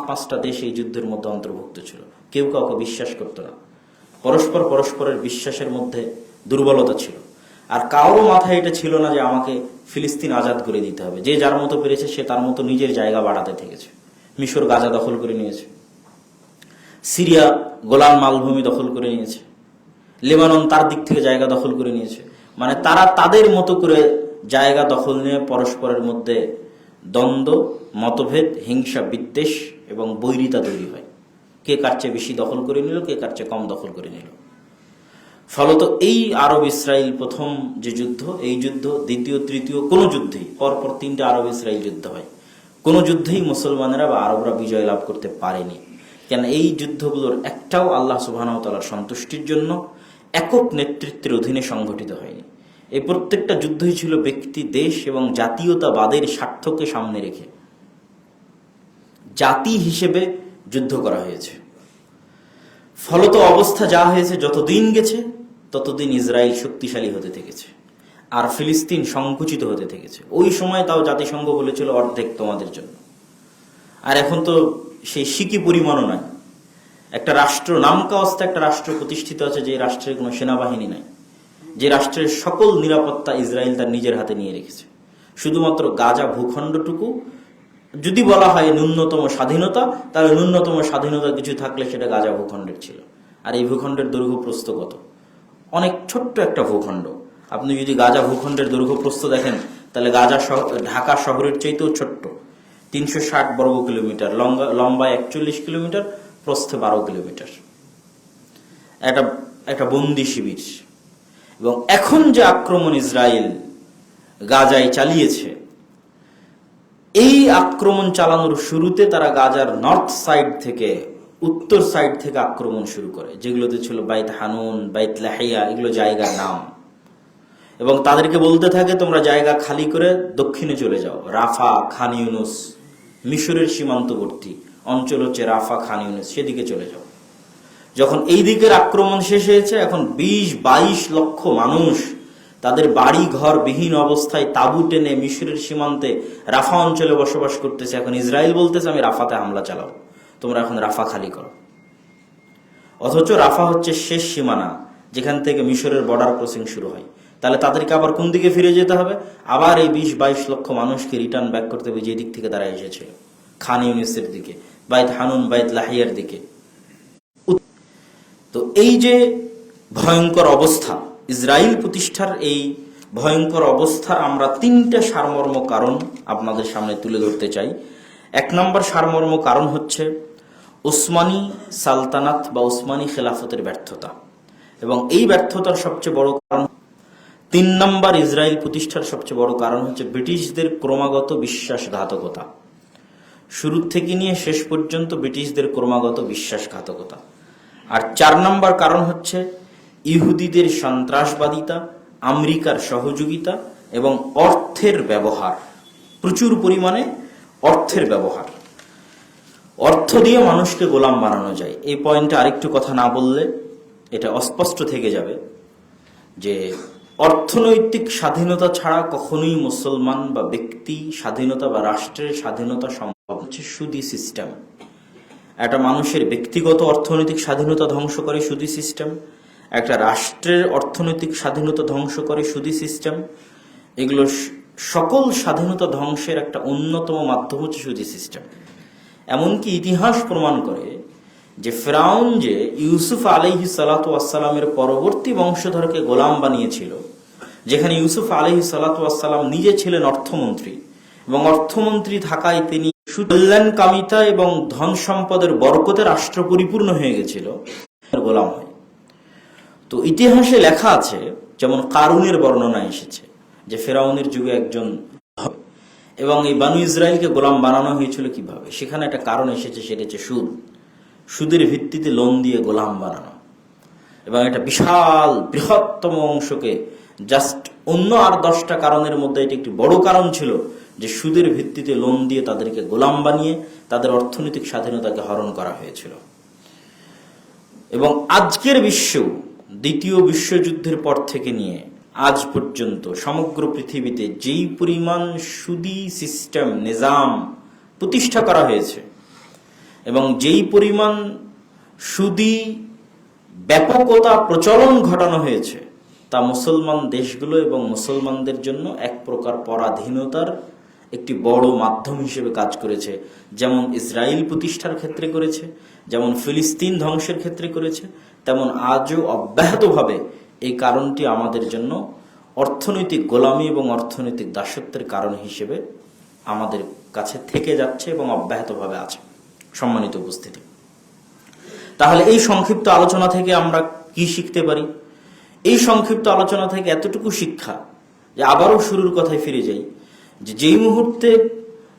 পাঁচটা দেশ এই যুদ্ধের মধ্যে অন্তর্ভুক্ত ছিল। কেউ কাউকে বিশ্বাস করতো না, পরস্পরের বিশ্বাসের মধ্যে দুর্বলতা ছিল। আর কারো মাথায় এটা ছিল না যে আমাকে ফিলিস্তিন আজাদ করে দিতে হবে। যে যার মতো পেরেছে সে তার মতো নিজের জায়গা বাড়াতে থেকেছে। মিশর গাজা দখল করে নিয়েছে, সিরিয়া গোলান মালভূমি দখল করে নিয়েছে, লেবানন তার দিক থেকে জায়গা দখল করে নিয়েছে। মানে তারা তাদের মতো করে জায়গা দখল নিয়ে পরস্পরের মধ্যে দ্বন্দ্ব, মতভেদ, হিংসা, বিদ্বেষ এবং বৈরিতা তৈরি হয়। কে কার চেয়ে বেশি দখল করে নিল, কে কার চেয়ে কম দখল করে নিল। ফলত এই আরব ইসরায়েল প্রথম যে যুদ্ধ, এই যুদ্ধ দ্বিতীয় তৃতীয় কোনো যুদ্ধেই, পরপর 3টে আরব ইসরায়েল যুদ্ধ হয়, কোনো যুদ্ধেই মুসলমানেরা বা আরবরা বিজয় লাভ করতে পারেনি। কেন? এই যুদ্ধগুলোর একটাও আল্লাহ সুবহানাহু ওয়া তাআলার সন্তুষ্টির জন্য একক নেতৃত্বের অধীনে সংঘটিত হয়নি। এই প্রত্যেকটা যুদ্ধই ছিল ব্যক্তি, দেশ এবং জাতীয়তাবাদের স্বার্থকে সামনে রেখে জাতি হিসেবে যুদ্ধ করা হয়েছে। ফলত অবস্থা যা হয়েছে, যতদিন গেছে ততদিন ইসরায়েল শক্তিশালী হতে থেকেছে আর ফিলিস্তিন সংকুচিত হতে থেকেছে। ওই সময় তাও জাতিসংঘ বলেছিল অর্ধেক তোমাদের জন্য। আর এখন তো সেই সিকি পরিমাণও নাই। একটা রাষ্ট্র, নামকাওয়াস্তে একটা রাষ্ট্র প্রতিষ্ঠিত আছে, যে রাষ্ট্রের কোনো সেনাবাহিনী নাই, যে রাষ্ট্রের সকল নিরাপত্তা ইসরায়েল তার নিজের হাতে নিয়ে রেখেছে। শুধুমাত্র গাজা ভূখণ্ডটুকু যদি বলা হয় ন্যূনতম স্বাধীনতা, তাহলে ন্যূনতম স্বাধীনতা কিছু থাকলে সেটা গাজা ভূখণ্ডের ছিল। আর এই ভূখণ্ডের দৈর্ঘ্য প্রস্থ কত? অনেক ছোট্ট একটা ভূখণ্ড। আপনি যদি গাজা ভূখণ্ডের দৈর্ঘ্য প্রস্থ দেখেন, তাহলে ঢাকা শহরের চাইতেও ছোট্ট। 360 বর্গ কিলোমিটার, লম্বায় 41 কিলোমিটার, প্রস্থে 12 কিলোমিটার। একটা বন্দি শিবির। এবং এখন যে আক্রমণ ইসরায়েল গাজায় চালিয়েছে, এই আক্রমণ চালানোর শুরুতে তারা গাজার নর্থ সাইড থেকে, উত্তর সাইড থেকে আক্রমণ শুরু করে, যেগুলোতে ছিল বাইত হানুন, বাইত লাহিয়া, এগুলো জায়গার নাম। এবং তাদেরকে বলতে থাকে তোমরা জায়গা খালি করে দক্ষিণে চলে যাও, রাফা, খান ইউনুস, মিশরের সীমান্তবর্তী অঞ্চল হচ্ছে রাফা, খান ইউনুস, সেদিকে চলে যাও। যখন এই দিকের আক্রমণ শেষ হয়েছে, এখন 20-22 লক্ষ মানুষ তাদের বাড়ি ঘর বিহীন অবস্থায় তাঁবু টেনে মিশরের সীমান্তে রাফা অঞ্চলে বসবাস করতেছে। এখন ইসরায়েল বলতেছে আমি রাফাতে হামলা চালাও, তোমরা এখন রাফা খালি করো। অথচ রাফা হচ্ছে শেষ সীমানা, যেখান থেকে মিশরের বর্ডার ক্রসিং শুরু হয়। তাহলে তাদেরকে আবার কোন দিকে ফিরে যেতে হবে? আবার এই 20-22 লক্ষ মানুষকে রিটার্ন ব্যাক করতে হবে যে দিক থেকে তারা এসেছিল, খান ইউনিসের দিকে, বাইত হানুন, বাইত লাহিয়ার দিকে। তো এই যে ভয়ঙ্কর অবস্থা, ইসরায়েল প্রতিষ্ঠার এই ভয়ঙ্কর অবস্থার আমরা 3টা সারমর্ম কারণ আপনাদের সামনে তুলে ধরতে চাই। 1 নম্বর সারমর্ম কারণ হচ্ছে উসমানী সালতানাত বা উসমানী খেলাফতের ব্যর্থতা, এবং এই ব্যর্থতার সবচেয়ে বড় কারণ 3 নম্বর ইসরায়েল প্রতিষ্ঠার সবচেয়ে বড় কারণ হচ্ছে ব্রিটিশদের ক্রমাগত বিশ্বাসঘাতকতা। শুরু থেকে নিয়ে শেষ পর্যন্ত ব্রিটিশদের ক্রমাগত বিশ্বাসঘাতকতা। আর 4 নম্বর কারণ হচ্ছে ইহুদিদের সন্ত্রাসবাদিতা, আমেরিকার সহযোগিতা এবং অর্থের ব্যবহার, প্রচুর পরিমাণে অর্থের ব্যবহার। অর্থ দিয়ে মানুষকে গোলাম বানানো যায়। এই পয়েন্টে আরেকটু কথা না বললে এটা অস্পষ্ট থেকে যাবে যে অর্থনৈতিক স্বাধীনতা ছাড়া কখনোই মুসলমান বা ব্যক্তি স্বাধীনতা বা রাষ্ট্রের স্বাধীনতা সম্ভব হচ্ছে সুদী সিস্টেম। একটা মানুষের ব্যক্তিগত অর্থনৈতিক স্বাধীনতা ধ্বংস করে সুদী সিস্টেম, একটা রাষ্ট্রের অর্থনৈতিক স্বাধীনতা ধ্বংস করে সুদী সিস্টেম। এগুলো সকল স্বাধীনতা ধ্বংসের একটা অন্যতম মাধ্যম হচ্ছে সুদী সিস্টেম। এমনকি ইতিহাস প্রমাণ করে যে ফেরাউন যে ইউসুফ আলাইহিস সালাতু ওয়াস সালামের পরবর্তী বংশধরকে গোলাম বানিয়েছিল, যেখানে ইউসুফ আলাইহিস সালাতু ওয়াস সালাম নিজে ছিলেন অর্থমন্ত্রী, এবং অর্থমন্ত্রী থাকায় তিনি কল্যাণকামিতা এবং ধন সম্পদের বরকতে রাষ্ট্র পরিপূর্ণ হয়ে গেছিল, গোলাম হয়। তো ইতিহাসে লেখা আছে, যেমন কারুনের বর্ণনা এসেছে যে ফেরাউনের যুগে একজন, এবং এই বানু ইসরায়েলকে গোলাম বানানো হয়েছিল কিভাবে, সেখানে একটা কারণ এসেছে, সেটা হচ্ছে সুদ। সুদের ভিত্তিতে লোন দিয়ে গোলাম বানানো, এবং এটা বিশাল বৃহত্তম অংশকে জাস্ট অন্য আর 10টা কারণের মধ্যে এটি একটি বড় কারণ ছিল যে সুদের ভিত্তিতে লোন দিয়ে তাদেরকে গোলাম বানিয়ে তাদের অর্থনৈতিক স্বাধীনতাকে হরণ করা হয়েছিল। এবং আজকের বিশ্বেও দ্বিতীয় বিশ্বযুদ্ধের পর থেকে নিয়ে আজ পর্যন্ত সমগ্র পৃথিবীতে যেই পরিমাণ সুদী সিস্টেম নিজাম প্রতিষ্ঠা করা হয়েছে এবং যেই পরিমাণ সুদী ব্যাপকতা প্রচলন ঘটানো হয়েছে, তা মুসলমান দেশগুলো এবং মুসলমানদের জন্য এক প্রকার পরাধীনতার একটি বড় মাধ্যম হিসেবে কাজ করেছে। যেমন ইসরায়েল প্রতিষ্ঠার ক্ষেত্রে করেছে, যেমন ফিলিস্তিন ধ্বংসের ক্ষেত্রে করেছে, তেমন আজও অব্যাহতভাবে এই কারণটি আমাদের জন্য অর্থনৈতিক গোলামি এবং অর্থনৈতিক দাসত্বের কারণ হিসেবে আমাদের কাছে থেকে যাচ্ছে এবং অব্যাহতভাবে আছে। সম্মানিত উপস্থিতি, তাহলে এই সংক্ষিপ্ত আলোচনা থেকে আমরা কি শিখতে পারি? এই সংক্ষিপ্ত আলোচনা থেকে এতটুকু শিক্ষা যে আবারও শুরুর কথায় ফিরে যাই, যে যেই মুহূর্তে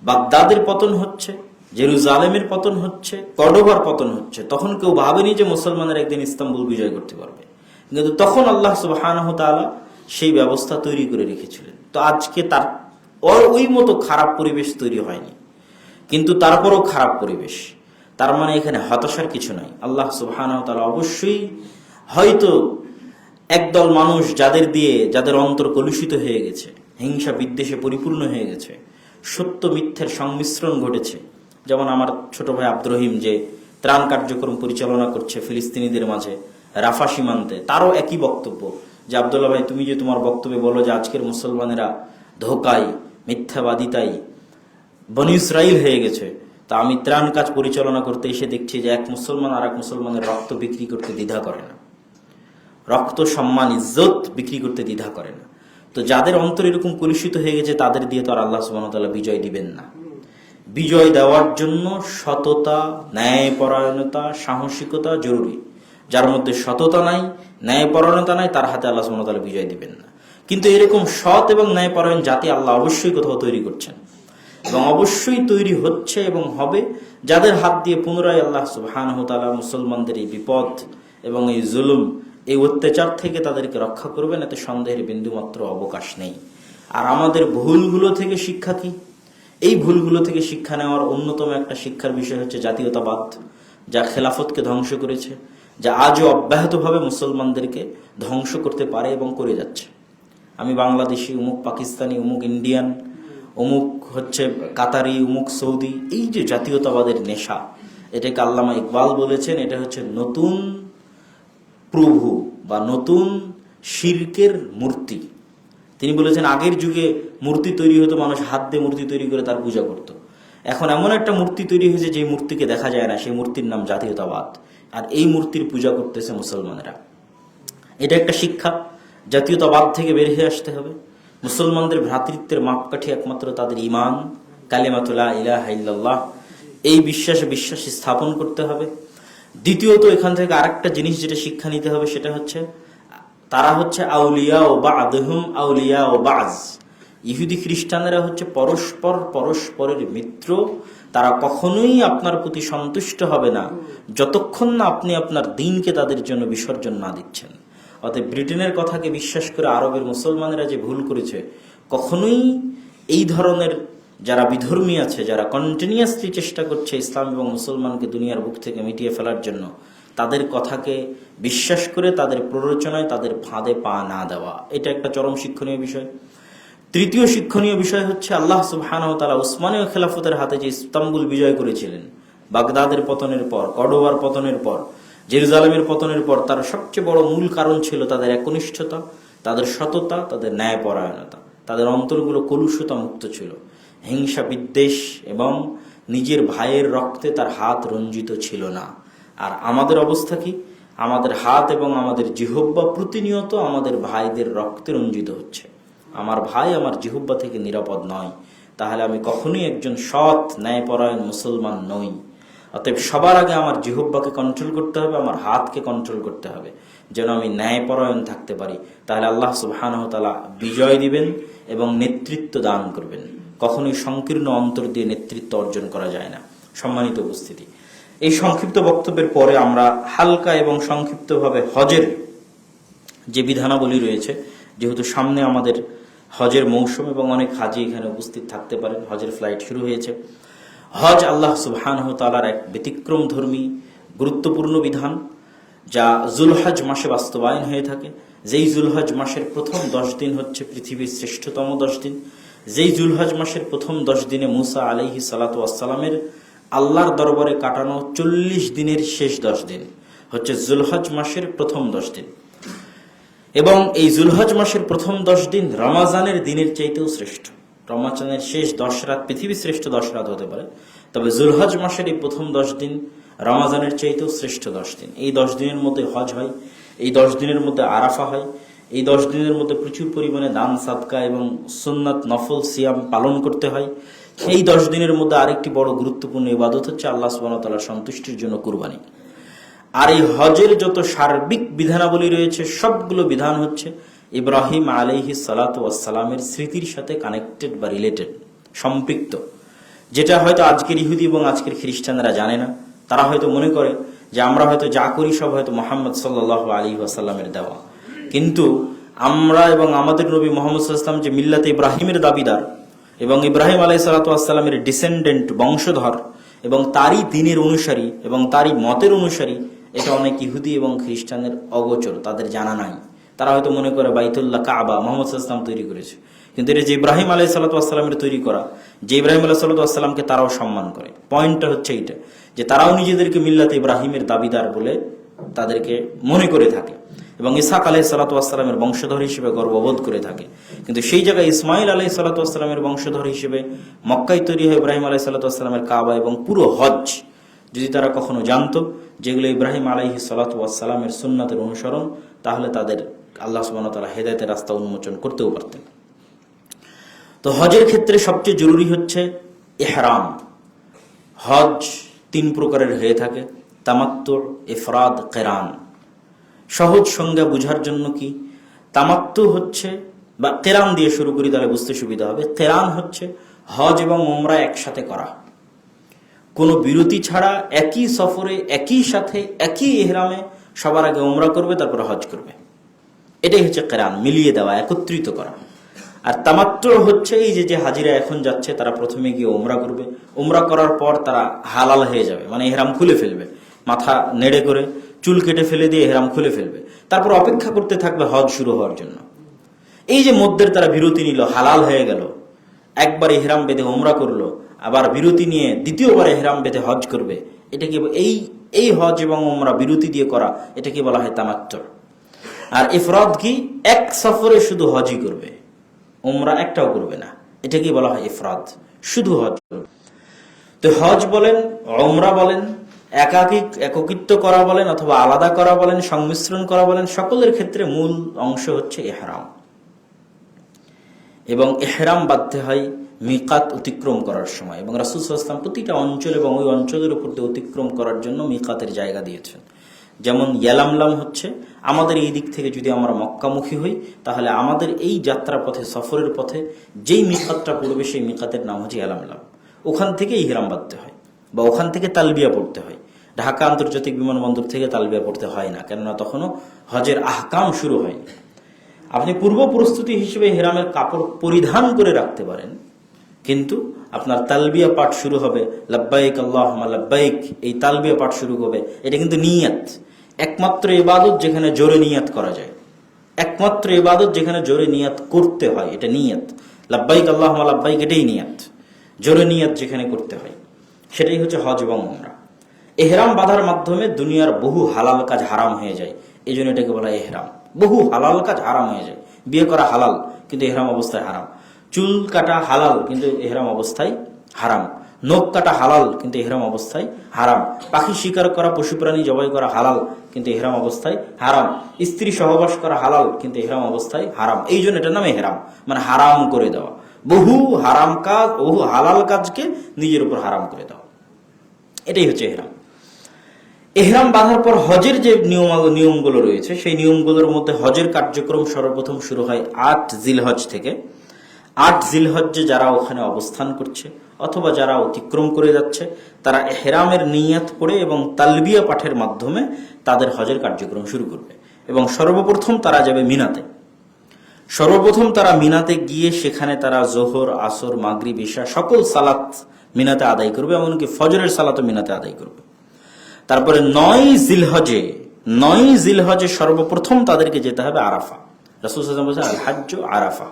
বাগদাদের পতন হচ্ছে, জেরুজালেমের পতন হচ্ছে, কর্ডোবার পতন হচ্ছে, তখন কেউ ভাবেনি যে মুসলমানের একদিন ইস্তাম্বুল বিজয় করতে পারবে, কিন্তু তখন আল্লাহ সুবহানাহু ওয়া তাআলা সেই ব্যবস্থা তৈরি করে রেখেছিলেন। তো আজকে তার ওই মতো খারাপ পরিবেশ তৈরি হয়নি, কিন্তু তারপরও খারাপ পরিবেশ। তার মানে এখানে হতাশার কিছু নাই। আল্লাহ সুবহানাহু ওয়া তাআলা অবশ্যই হয়তো একদল মানুষ যাদের অন্তর কলুষিত হয়ে গেছে, হিংসা বিদ্বেষে পরিপূর্ণ হয়ে গেছে, সত্য মিথ্যের সংমিশ্রণ ঘটেছে, যেমন আমার ছোট ভাই আব্দুর রহিম যে ত্রাণ কার্যক্রম পরিচালনা করছে ফিলিস্তিনিদের মাঝে রাফা সীমান্তে, তারও একই বক্তব্য যে আব্দুল্লাহ ভাই, তুমি যে তোমার বক্তব্যে বলো যে আজকের মুসলমানেরা ধোকায়, মিথ্যাবাদিতাই বনী ইসরাইল হয়ে গেছে, তা আমি ত্রাণ কাজ পরিচালনা করতে এসে দেখছি যে এক মুসলমান আর এক মুসলমানের রক্ত বিক্রি করতে দ্বিধা করে না, রক্ত, সম্মান, ইজ্জত বিক্রি করতে দ্বিধা করে না। তো যাদের অন্তর এরকম কলুষিত হয়ে গেছে তাদের দিয়ে তো আর আল্লাহ সুবহানাহু ওয়া তাআলা বিজয় দিবেন না। বিজয় দেওয়ার জন্য সততা, ন্যায়পরায়ণতা, সাহসিকতা জরুরি। যার মধ্যে সততা নাই, ন্যায়পরায়ণতা নাই, তার হাতে আল্লাহ সুবহানাহু ওয়া তাআলা বিজয় দিবেন না। কিন্তু এরকম সৎ এবং ন্যায়পরায়ণ জাতি আল্লাহ অবশ্যই কোথাও তৈরি করছেন এবং অবশ্যই তৈরি হচ্ছে এবং হবে, যাদের হাত দিয়ে পুনরায় আল্লাহ সুবহানাহু ওয়া তাআলা মুসলমানদের এই বিপদ এবং এই জুলুম, এই অত্যাচার থেকে তাদেরকে রক্ষা করবেন, এতে সন্দেহের বিন্দুমাত্র অবকাশ নেই। আর আমাদের ভুলগুলো থেকে শিক্ষা কি? এই ভুলগুলো থেকে শিক্ষা নেওয়ার অন্যতম একটা শিক্ষার বিষয় হচ্ছে জাতীয়তাবাদ, যা খেলাফতকে ধ্বংস করেছে, যা আজও অব্যাহতভাবে মুসলমানদেরকে ধ্বংস করতে পারে এবং করে যাচ্ছে। আমি বাংলাদেশি, অমুক পাকিস্তানি, অমুক ইন্ডিয়ান, অমুক হচ্ছে কাতারি, অমুক সৌদি, এই যে জাতীয়তাবাদের নেশা, এটাকে আল্লামা ইকবাল বলেছেন এটা হচ্ছে নতুন প্রভু, বা নতুন শিরকের মূর্তি। তিনি বলেছেন আগের যুগে মূর্তি তৈরি হতো, মানুষ হাত দিয়ে মূর্তি তৈরি করে তার পূজা করত। এখন এমন একটা মূর্তি তৈরি হয়েছে যে মূর্তিকে দেখা যায় না, সেই মূর্তির নাম জাতীয়তাবাদ। আর এই মূর্তির পূজা করতেছে মুসলমানেরা। এটা একটা শিক্ষা, জাতীয়তাবাদ থেকে বের হয়ে আসতে হবে। মুসলমানদের ভ্রাতৃত্বের মাপকাঠি একমাত্র তাদের ঈমান, কালিমাতু লা ইলাহা ইল্লাল্লাহ, এই বিশ্বাস স্থাপন করতে হবে। দ্বিতীয়ত এখান থেকে আরেকটা জিনিস যেটা শিক্ষা নিতে হবে, সেটা হচ্ছে তারা হচ্ছে আউলিয়া ও বা'দহুম আউলিয়া ও বা'জ। ইহুদি খ্রিস্টানেরা হচ্ছে পরস্পরের মিত্র। তারা কখনোই আপনার প্রতি সন্তুষ্ট হবে না যতক্ষণ না আপনি আপনার দ্বীনকে তাদের জন্য বিসর্জন না দিচ্ছেন। অতএব ব্রিটেনের কথাকে বিশ্বাস করে আরবের মুসলমানেরা যে ভুল করেছে, কখনোই এই ধরনের যারা বিধর্মী আছে, যারা কন্টিনিউয়াসলি চেষ্টা করছে ইসলাম এবং মুসলমানকে দুনিয়ার বুক থেকে মিটিয়ে ফেলার জন্য, তাদের কথাকে বিশ্বাস করে তাদের প্ররোচনায় তাদের ফাঁদে পা না দেওয়া, এটা একটা চরম শিক্ষণীয় বিষয়। তৃতীয় শিক্ষণীয় বিষয় হচ্ছে আল্লাহ সুবহানাহু ওয়া তাআলা উসমানীয় খেলাফতের হাতে যে ইস্তাম্বুল বিজয় করেছিলেন, বাগদাদের পতনের পর, কর্ডোবার পতনের পর, জেরুজালেমের পতনের পর, তার সবচেয়ে বড় মূল কারণ ছিল তাদের একনিষ্ঠতা, তাদের সততা, তাদের ন্যায়পরায়ণতা। তাদের অন্তরগুলো কলুষতা মুক্ত ছিল, হিংসা বিদ্বেষ এবং নিজের ভাইয়ের রক্তে তার হাত রঞ্জিত ছিল না। আর আমাদের অবস্থা কি? আমাদের হাত এবং আমাদের জিহ্বা প্রতিনিয়ত আমাদের ভাইদের রক্তে রঞ্জিত হচ্ছে। আমার ভাই আমার জিহ্বা থেকে নিরাপদ নয়, তাহলে আমি কখনোই একজন সৎ ন্যায়পরায়ণ মুসলমান নই। অতএব সবার আগে আমার জিহ্বাকে কন্ট্রোল করতে হবে, আমার হাতকে কন্ট্রোল করতে হবে, যেন আমি ন্যায়পরায়ণ থাকতে পারি। তাহলে আল্লাহ সুবহানাহু ওয়া তাআলা বিজয় দিবেন এবং নেতৃত্ব দান করবেন। কখনোই সংকীর্ণ অন্তর দিয়ে নেতৃত্ব অর্জন করা যায় না। সম্মানিত উপস্থিতি, এই সংক্ষিপ্ত বক্তব্যের পরে আমরা হালকা এবং সংক্ষিপ্তভাবে হজের যে বিধানাবলী রয়েছে, যেহেতু সামনে আমাদের হজের মৌসুম এবং অনেক হাজি এখানে উপস্থিত থাকতে পারেন, হজের ফ্লাইট শুরু হয়েছে। হজ আল্লাহ সুবহানাহু ওয়া তাআলার এক ব্যতিক্রমধর্মী গুরুত্বপূর্ণ বিধান, যা জুলহজ মাসে বাস্তবায়ন হয়ে থাকে। যেই জুলহজ মাসের প্রথম 10 দিন হচ্ছে পৃথিবীর শ্রেষ্ঠতম 10 দিন। যেই জুলহজ মাসের প্রথম 10 দিনে মুসা আলাইহিস সালাতু ওয়াস সালামের আল্লাহর দরবারে কাটানো 40 দিনের শেষ 10 দিন হচ্ছে জুলহজ মাসের প্রথম 10 দিন। এবং এই জুলহজ মাসের প্রথম 10 দিন রমাজানের দিনের চাইতেও শ্রেষ্ঠ। রমাজানের শেষ 10 রাত পৃথিবীর শ্রেষ্ঠ 10 রাত হতে পারে, তবে জুলহজ মাসের এই প্রথম 10 দিন রমাজানের চাইতেও শ্রেষ্ঠ 10 দিন। এই 10 দিনের মধ্যে হজ হয়, এই 10 দিনের মধ্যে আরাফা হয়, এই 10 দিনের মধ্যে প্রচুর পরিমাণে দান সাদকা এবং সুন্নাত নফল সিয়াম পালন করতে হয়। এই 10 দিনের মধ্যে আরেকটি বড় গুরুত্বপূর্ণ ইবাদত হচ্ছে আল্লাহ সুবহানাহু ওয়া তাআলার সন্তুষ্টির জন্য কুরবানি। আর এই হজের যত সার্বিক বিধানাবলী রয়েছে, সবগুলো বিধান হচ্ছে ইব্রাহিম আলাইহিস সালাতু ওয়াস সালামের স্মৃতির সাথে কানেক্টেড বা রিলেটেড, সম্পৃক্ত, যেটা হয়তো আজকের ইহুদি এবং আজকের খ্রিস্টানরা জানে না। তারা হয়তো মনে করে যে আমরা হয়তো যা করি সব হয়তো মুহাম্মদ সাল্লাল্লাহু আলাইহি ওয়াসাল্লামের দেওয়া, কিন্তু আমরা এবং আমাদের নবী মুহাম্মদ সাল্লাল্লাহু আলাইহি ওয়াসাল্লাম যে মিল্লাতে ইব্রাহিমের দাবিদার এবং ইব্রাহিম আলাইহিস সালাতু ওয়াস সালামের ডিসেন্ডেন্ট, বংশধর, এবং তারই দ্বীনের অনুসারী এবং তারই মতের অনুসারী, এটা অনেক ইহুদি এবং খ্রিস্টানের অগোচর, তাদের জানা নাই। তারা হয়তো মনে করে বাইতুল্লাহ কাবা মুহাম্মদ সাল্লাল্লাহু আলাইহি ওয়াসাল্লাম তৈরি করেছে, কিন্তু এটা যে ইব্রাহিম আলাইহিস সালাতু ওয়াস সালামের তৈরি করা, যে ইব্রাহিম আলাইহিস সালাতু ওয়াস সালামকে তারাও সম্মান করে। পয়েন্টটা হচ্ছে এইটা, যে তারাও নিজেদেরকে মিল্লাতে ইব্রাহিমের দাবিদার বলে তাদেরকে মনে করে থাকে এবং ইসহাক আলাইহিস সালাতু ওয়াস সালামের বংশধর হিসেবে গর্ববোধ করে থাকে। কিন্তু সেই জায়গায় ইসমাইল আলাইহিস সালাতু ওয়াস সালামের বংশধর হিসেবে মক্কায় তৈরি হয় ইব্রাহিম আলাইহিস সালাতু ওয়াস সালামের কাবা এবং পুরো হজ। যদি তারা কখনো জানতো যেগুলো ইব্রাহিম আলাইহিস সালাতু ওয়াস সালামের সুন্নাতের অনুসরণ, তাহলে তাদের আল্লাহ সুবহানাহু ওয়া তাআলা হেদায়েতের রাস্তা উন্মোচন করতেও পারতেন। তো হজের ক্ষেত্রে সবচেয়ে জরুরি হচ্ছে ইহরাম। হজ 3 প্রকারের হয়ে থাকে, তামাত্তু, ইফরাদ, কিরান। সহজ সংজ্ঞা বোঝার জন্য কি, তামাত্তু হচ্ছে, বা কিরান দিয়ে শুরু করি তাহলে বুঝতে সুবিধা হবে। কিরান হচ্ছে হজ এবং উমরা একসাথে করা, কোনো বিরতি ছাড়া একই সফরে একই সাথে একই ইহরামে সবার আগে উমরা করবে, তারপরে হজ করবে। এটাই হচ্ছে কিরান, মিলিয়ে দেওয়া, একত্রিত করা। আর তামাত্তু হচ্ছে এই যে হাজিরা এখন যাচ্ছে, তারা প্রথমে গিয়ে উমরা করবে, উমরা করার পর তারা হালাল হয়ে যাবে, মানে ইহরাম খুলে ফেলবে, মাথা নেড়ে করে চুল কেটে ফেলে দিয়ে ইহরাম খুলে ফেলবে, তারপর অপেক্ষা করতে থাকবে হজ শুরু হওয়ার জন্য। এই যে মধ্যের তারা বিরতি নিল, হালাল হয়ে গেল, একবার ইহরাম বেঁধে উমরা করলো, আবার বিরতি নিয়ে দ্বিতীয়বার ইহরাম বেঁধে হজ করবে, এটা কি এই হজ এবং উমরা বিরতি দিয়ে করা, এটাকে বলা হয় তামাত্তু। আর ইফরাদ কি? এক সফরে শুধু হজই করবে, উমরা একটাও করবে না, এটাকে বলা হয় ইফরাদ, শুধু হজ। তো হজ বলেন, উমরা বলেন, একত্রিত করা বলেন অথবা আলাদা করা বলেন, সংমিশ্রণ করা বলেন, সকলের ক্ষেত্রে মূল অংশ হচ্ছে ইহরাম। এবং ইহরাম বাঁধতে হয় মিকাত অতিক্রম করার সময়, এবং রাসূল সাল্লাল্লাহু আলাইহি ওয়াসাল্লাম প্রতিটা অঞ্চল এবং ওই অঞ্চলের উপর দিয়ে অতিক্রম করার জন্য মিকাতের জায়গা দিয়েছেন। যেমন ইয়ালামলাম হচ্ছে আমাদের এই দিক থেকে যদি আমরা মক্কামুখী হই, তাহলে আমাদের এই যাত্রা পথে, সফরের পথে যেই মিকাতটা পড়বে সেই মিকাতের নাম হচ্ছে ইয়ালামলাম। ওখান থেকে ইহরাম বাঁধতে হয় বা ওখান থেকে তালবিয়া পড়তে হয়। ঢাকা আন্তর্জাতিক বিমানবন্দর থেকে তালবিয়া পড়তে হয় না, কেননা তখনও হজের আহকাম শুরু হয়নি। আপনি পূর্ব প্রস্তুতি হিসেবে ইহরামের কাপড় পরিধান করে রাখতে পারেন, কিন্তু আপনার তালবিয়া পাঠ শুরু হবে লাব্বাইক আল্লাহুম্মা লাব্বাইক, এই তালবিয়া পাঠ শুরু হবে। এটা কিন্তু নিয়াত, একমাত্র ইবাদত যেখানে জোরে নিয়াত করা যায়, একমাত্র ইবাদত যেখানে জোরে নিয়াত করতে হয়, এটা নিয়াত। লাব্বাইক আল্লাহুম্মা লাব্বাইক এটাই নিয়াত, জোরে নিয়াত যেখানে করতে হয়, সেটাই হচ্ছে হজ এবং উমরা। ইহরাম বাঁধার মাধ্যমে দুনিয়ার বহু হালাল কাজ হারাম হয়ে যায়, এই জন্য এটাকে বলা হয় ইহরাম। বহু হালাল কাজ হারাম হয়ে যায়। বিয়ে করা হালাল কিন্তু ইহরাম অবস্থায় হারাম, চুল কাটা হালাল কিন্তু ইহরাম অবস্থায় হারাম, নখ কাটা হালাল কিন্তু ইহরাম অবস্থায় হারাম, পাখি শিকার করা, পশু প্রাণী জবাই করা হালাল কিন্তু ইহরাম অবস্থায় হারাম, স্ত্রী সহবাস করা হালাল কিন্তু ইহরাম অবস্থায় হারাম। এই জন্য এটার নাম ইহরাম, মানে হারাম করে দেওয়া। বহু হারাম কাজ, বহু হালাল কাজকে নিজের উপর হারাম করে দেওয়া, এটাই হচ্ছে ইহরাম। ইহরাম বাঁধার পর হজের যে নিয়মগুলো রয়েছে, সেই নিয়মগুলোর মধ্যে হজের কার্যক্রম সর্বপ্রথম শুরু হয় ৮ জিলহজ থেকে। ৮ জিলহজ্জে যারা ওখানে অবস্থান করছে অথবা যারা অতিক্রম করে যাচ্ছে, তারা ইহরামের নিয়াত পড়ে এবং তালবিয়া পাঠের মাধ্যমে তাদের হজের কার্যক্রম শুরু করবে। এবং সর্বপ্রথম তারা যাবে মিনাতে। সর্বপ্রথম তারা মিনাতে গিয়ে সেখানে তারা জোহর, আসর, মাগরিব, ইশা সকল সালাত মিনাতে আদায় করবে, এমনকি ফজরের সালাতও মিনাতে আদায় করবে। তারপরে ৯ জিলহজে সর্বপ্রথম তাদেরকে যেতে হবে আরাফা। রাসূল সাল্লাল্লাহু আলাইহি ওয়াসাল্লাম বলেছেন আল হাজ্জু আরাফা।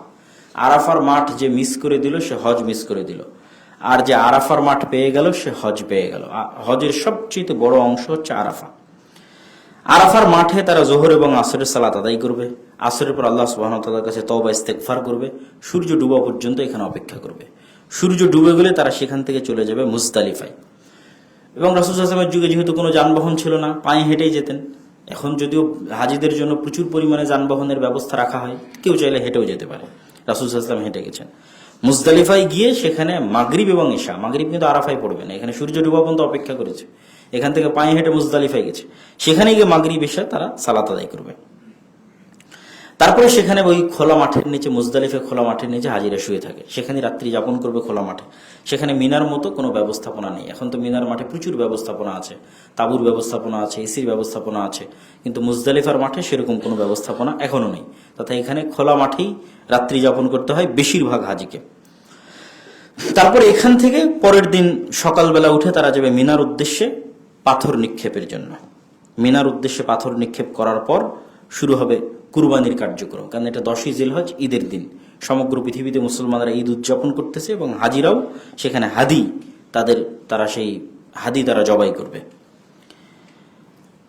আরাফার মাঠ যে মিস করে দিল সে হজ মিস করে দিল, আর যে আরাফার মাঠ পেয়ে গেল সে হজ পেয়ে গেল। হজের সবচেয়ে বড় অংশ হচ্ছে আরাফা। আরাফার মাঠে তারা জোহর এবং আসরের সালাত আদায় করবে। আসরের পর আল্লাহ সুবহানাহু ওয়া তাআলার কাছে তওবা ইস্তেগফার করবে, সূর্য ডুবা পর্যন্ত এখানে অপেক্ষা করবে। সূর্য ডুবে গেলে তারা সেখান থেকে চলে যাবে মুজদালিফায়। এবং রাসূল সাল্লাল্লাহু আলাইহি ওয়াসাল্লামের যুগে যেহেতু কোনো যানবাহন ছিল না, পায়ে হেঁটেই যেতেন। এখন যদিও হাজিদের জন্য প্রচুর পরিমাণে যানবাহনের ব্যবস্থা রাখা হয়, কেউ চাইলে হেঁটেও যেতে পারে। রাসূল সাল্লাল্লাহু আলাইহি ওয়াসাল্লাম হেঁটে গেছেন। মুজদালিফায় গিয়ে সেখানে মাগরিব এবং ইশা, মাগরিব কিন্তু আরাফায় পড়বে না, এখানে সূর্য ডুবা পর্যন্ত অপেক্ষা করেছে, এখান থেকে পায়ে হেঁটে মুজদালিফায় গেছে, সেখানে গিয়ে মাগরিব ইশা তারা সালাত আদায় করবে। তারপরে সেখানে ওই খোলা মাঠের নিচে, মুজদালিফে খোলা মাঠের নিচে হাজিরা শুয়ে থাকে, সেখানে রাত্রি যাপন করবে খোলা মাঠে। সেখানে মিনার মতো কোনো ব্যবস্থাপনা নেই। এখন তো মিনার মাঠে প্রচুর ব্যবস্থাপনা আছে, তাঁবুর ব্যবস্থাপনা আছে, এসির ব্যবস্থাপনা আছে, কিন্তু মুজদালিফার মাঠে সেরকম কোনো ব্যবস্থাপনা এখনো নেই। তথা এখানে খোলা মাঠেই রাত্রি যাপন করতে হয় বেশিরভাগ হাজিকে। তারপরে এখান থেকে পরের দিন সকালবেলা উঠে তারা যাবে মিনার উদ্দেশ্যে পাথর নিক্ষেপের জন্য। মিনার উদ্দেশ্যে পাথর নিক্ষেপ করার পর শুরু হবে কুরবানির কার্যক্রম, কারণ এটা 10ই জিলহজ, ঈদের দিন। সমগ্র পৃথিবীতে মুসলমানরা ঈদ উদযাপন করতেছে এবং হাজিরাও সেখানে তারা সেই হাদি তারা জবাই করবে।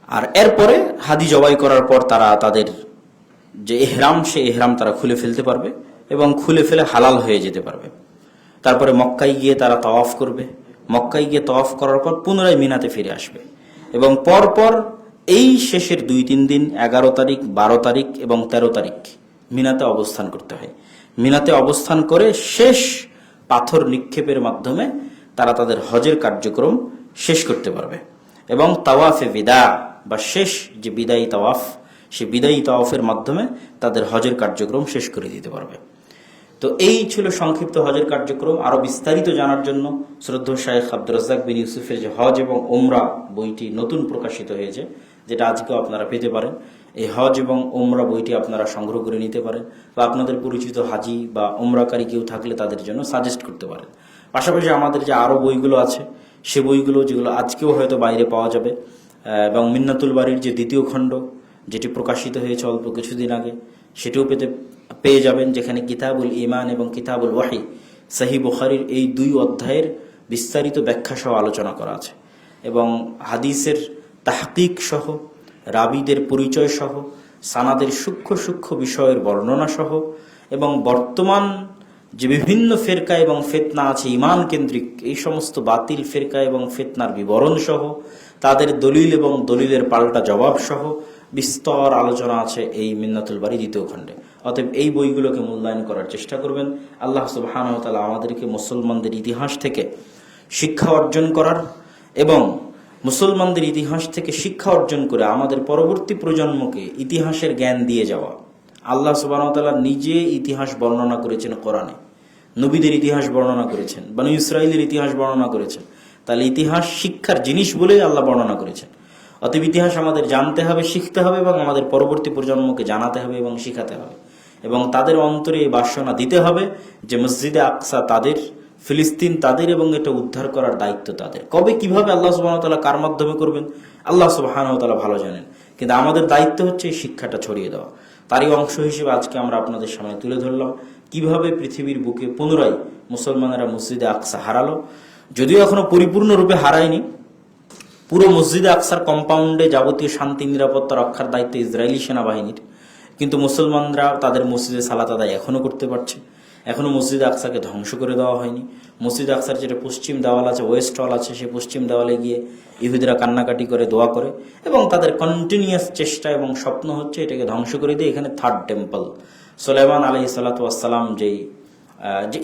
আর এরপরে হাদি জবাই করার পর তারা তাদের যে ইহরাম, সে ইহরাম তারা খুলে ফেলতে পারবে এবং খুলে ফেলে হালাল হয়ে যেতে পারবে। তারপরে মক্কায় গিয়ে তারা তাওয়াফ করবে। মক্কায় গিয়ে তাওয়াফ করার পর পুনরায় মিনাতে ফিরে আসবে এবং পরপর এই শেষের 2-3 দিন 11 তারিখ, 12 তারিখ এবং 13 তারিখ মিনাতে অবস্থান করতে হয়। মিনাতে অবস্থান করে শেষ পাথর নিক্ষেপের মাধ্যমে তারা তাদের হজের কার্যক্রম শেষ করতে পারবে এবং তাওয়াফে বিদা বা শেষ যে বিদায়ী তাওয়াফ, সে বিদায়ী তাওয়াফের মাধ্যমে তাদের হজের কার্যক্রম শেষ করে দিতে পারবে। তো এই ছিল সংক্ষিপ্ত হজের কার্যক্রম। আরো বিস্তারিত জানার জন্য শ্রদ্ধেয় শাইখ আব্দুর রাজ্জাক বিন ইউসুফের যে হজ এবং উমরা বইটি নতুন প্রকাশিত হয়েছে, যেটা আজকেও আপনারা পেতে পারেন, এই হজ এবং উমরা বইটি আপনারা সংগ্রহ করে নিতে পারেন বা আপনাদের পরিচিত হাজি বা উমরাকারী কেউ থাকলে তাদের জন্য সাজেস্ট করতে পারেন। পাশাপাশি আমাদের যে আরো বইগুলো আছে, সে বইগুলো যেগুলো আজকেও হয়তো বাইরে পাওয়া যাবে, এবং মিন্নাতুল বাড়ির যে 2য় খণ্ড, যেটি প্রকাশিত হয়েছে অল্প কিছুদিন আগে, সেটিও পেয়ে যাবেন, যেখানে কিতাবুল ঈমান এবং কিতাবুল ওয়াহি, সহিহ বুখারীর এই 2 অধ্যায়ের বিস্তারিত ব্যাখ্যা সহ আলোচনা করা আছে এবং হাদিসের তাহকিক সহ, রাবীদের পরিচয় সহ, সানাদের সূক্ষ্ম সূক্ষ্ম বিষয়ের বর্ণনা সহ এবং বর্তমান যে বিভিন্ন ফেরকা এবং ফিতনা আছে ঈমান কেন্দ্রিক, এই সমস্ত বাতিল ফেরকা এবং ফিতনার বিবরণ সহ তাদের দলিল এবং দলিলের পাল্টা জবাব সহ বিস্তর আলোচনা আছে এই মিন্নাতুল বারী দ্বিতীয় খণ্ডে। অতএব এই বইগুলোকে মূল্যায়ন করার চেষ্টা করবেন। আল্লাহ সুবহানাহু ওয়া তাআলা আমাদেরকে মুসলমানদের ইতিহাস থেকে শিক্ষা অর্জন করার এবং মুসলমানদের ইতিহাস থেকে শিক্ষা অর্জন করে আমাদের পরবর্তী প্রজন্মকে ইতিহাসের জ্ঞান দিয়ে যাওয়া। আল্লাহ সুবহানাহু ওয়া তাআলা নিজে ইতিহাস বর্ণনা করেছেন কোরআনে, নবীদের ইতিহাস বর্ণনা করেছেন, বনী ইসরাইলের ইতিহাস বর্ণনা করেছেন। তাহলে ইতিহাস শিক্ষার জিনিস বলেই আল্লাহ বর্ণনা করেছেন। অতএব ইতিহাস আমাদের জানতে হবে, শিখতে হবে এবং আমাদের পরবর্তী প্রজন্মকে জানাতে হবে এবং শিখাতে হবে এবং তাদের অন্তরে এই বাসনা দিতে হবে যে মসজিদে আকসা তাদের, ফিলিস্তিন তাদের এবং এটা উদ্ধার করার দায়িত্ব তাদের। কবে কিভাবে আল্লাহ সুবহানাহু ওয়া তাআলা কার মাধ্যমে করবেন আল্লাহ সুবহানাহু ওয়া তাআলা ভালো জানেন, কিন্তু আমাদের দায়িত্ব হচ্ছে এই শিক্ষাটা ছড়িয়ে দেওয়া। তারই অংশ হিসেবে আজকে আমরা আপনাদের সামনে তুলে ধরলাম কিভাবে পৃথিবীর বুকে পুনরায় মুসলমানেরা মসজিদে আকসা হারালো। যদিও এখনো পরিপূর্ণরূপে হারায়নি, পুরো মসজিদে আকসার কম্পাউন্ডে যাবতীয় শান্তি নিরাপত্তা রক্ষার দায়িত্ব ইসরায়েলি সেনাবাহিনীর, কিন্তু মুসলমানরা তাদের মসজিদে সালাত আদায় এখনো করতে পারছে। এখনো মসজিদে আকসাকে ধ্বংস করে দেওয়া হয়নি। মসজিদে আকসার যেটা পশ্চিম দেওয়াল আছে, ওয়েস্ট ওয়াল আছে, সেই পশ্চিম দেওয়ালে গিয়ে ইহুদিরা কান্নাকাটি করে দোয়া করে এবং তাদের কন্টিনিউয়াস চেষ্টা এবং স্বপ্ন হচ্ছে এটাকে ধ্বংস করে দিয়ে এখানে থার্ড টেম্পল সুলাইমান আলাইহিস সালাতু ওয়াস সালাম যে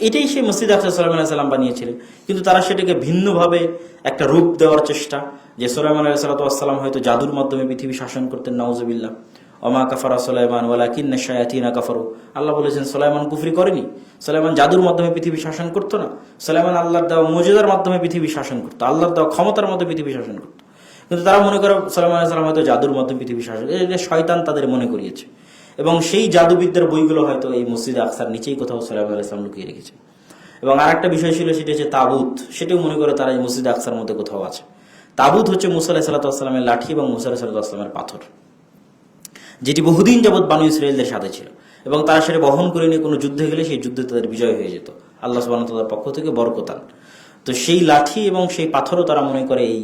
এটাই সেই মসজিদ আকসা সুলাইমান আলাইহিস সালাম বানিয়েছিলেন, কিন্তু তারা সেটাকে ভিন্নভাবে একটা রূপ দেওয়ার চেষ্টা, যে সুলাইমান আলাইহিস সালাতু ওয়াস সালাম হয়তো জাদুর মাধ্যমে পৃথিবী শাসন করতেন, নাউজুবিল্লাহ। ওমা কাফারা সুলাইমান ওয়ালাকিন্না শায়াতিনা কাফারু, আল্লাহ বলেছেন সুলাইমান কুফরি করেনি, সুলাইমান জাদুর মাধ্যমে পৃথিবী শাসন করতো না, সুলাইমান আল্লাহর দেওয়া মুজিজার মাধ্যমে পৃথিবী শাসন করতো, আল্লাহর দেওয়া ক্ষমতার মধ্যে পৃথিবী শাসন করতো। কিন্তু তারা মনে করে সুলাইমান আলাইহিস সালাম হয়তো জাদুর মাধ্যমে পৃথিবী শাসন, এটা শয়তান তাদের মনে করিয়েছে এবং সেই জাদুবিদ্যার বইগুলো হয়তো এই মসজিদে আকসার নিচেই কোথাও সুলাইমান আলাইহিস সালাম লুকিয়ে রেখেছে। এবং আরেকটা বিষয় ছিল সেটা হচ্ছে তাবুত, সেটাও মনে করে তারা এই মসজিদে আকসার মধ্যে কোথাও আছে। তাবুত হচ্ছে মুসা আলাইহিস সালাতু ওয়াস সালামের লাঠি এবং মুসা আলাইহিস সালাতু ওয়াস সালামের পাথর, যেটি বহুদিন যাবৎ বানু ইসরাইলদের সাথে ছিল এবং তারা সেটা বহন করে নিয়ে কোনো যুদ্ধে গেলে সেই যুদ্ধে তাদের বিজয় হয়ে যেত আল্লাহ সুবহানাহু ওয়া তাআলার পক্ষ থেকে বরকতান। তো সেই লাঠি এবং সেই পাথরও তারা মনে করে এই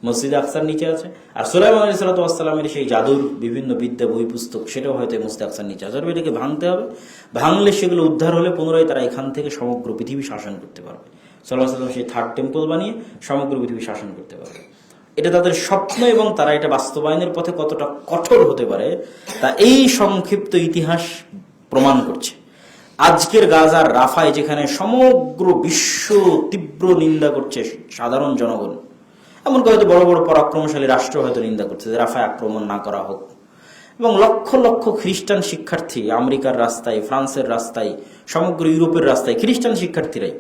মসজিদে আকসার নিচে আছে। আর সুলাইমান আলাইহিস সালাতু ওয়াস সালামের সেই জাদুর বিভিন্ন বিদ্যা বই পুস্তক সেটাও হয়তো মসজিদে আকসার নিচে আছে। এটাকে ভাঙতে হবে, ভাঙলে সেগুলো উদ্ধার হলে পুনরায় তারা এখান থেকে সমগ্র পৃথিবী শাসন করতে পারবে। সাল্লাল্লাহু আলাইহি ওয়াসাল্লাম সেই থার্ড টেম্পল বানিয়ে সমগ্র পৃথিবী শাসন করতে পারবে। এটা তাদের স্বপ্ন এবং তারা এটা বাস্তবায়নের পথে কতটা কঠোর হতে পারে তা এই সংক্ষিপ্ত ইতিহাস প্রমাণ করছে। আজকের গাজার রাফায় যেখানে সমগ্র বিশ্ব তীব্র নিন্দা করছে সাধারণ জনগণ, এমনকি হয়তো বড় বড় পরাক্রমশালী রাষ্ট্র হয়তো নিন্দা করছে যে রাফায় আক্রমণ না করা হোক, এবং লক্ষ লক্ষ খ্রিস্টান শিক্ষার্থী আমেরিকার রাস্তায়, ফ্রান্সের রাস্তায়, সমগ্র ইউরোপের রাস্তায় খ্রিস্টান শিক্ষার্থীরাই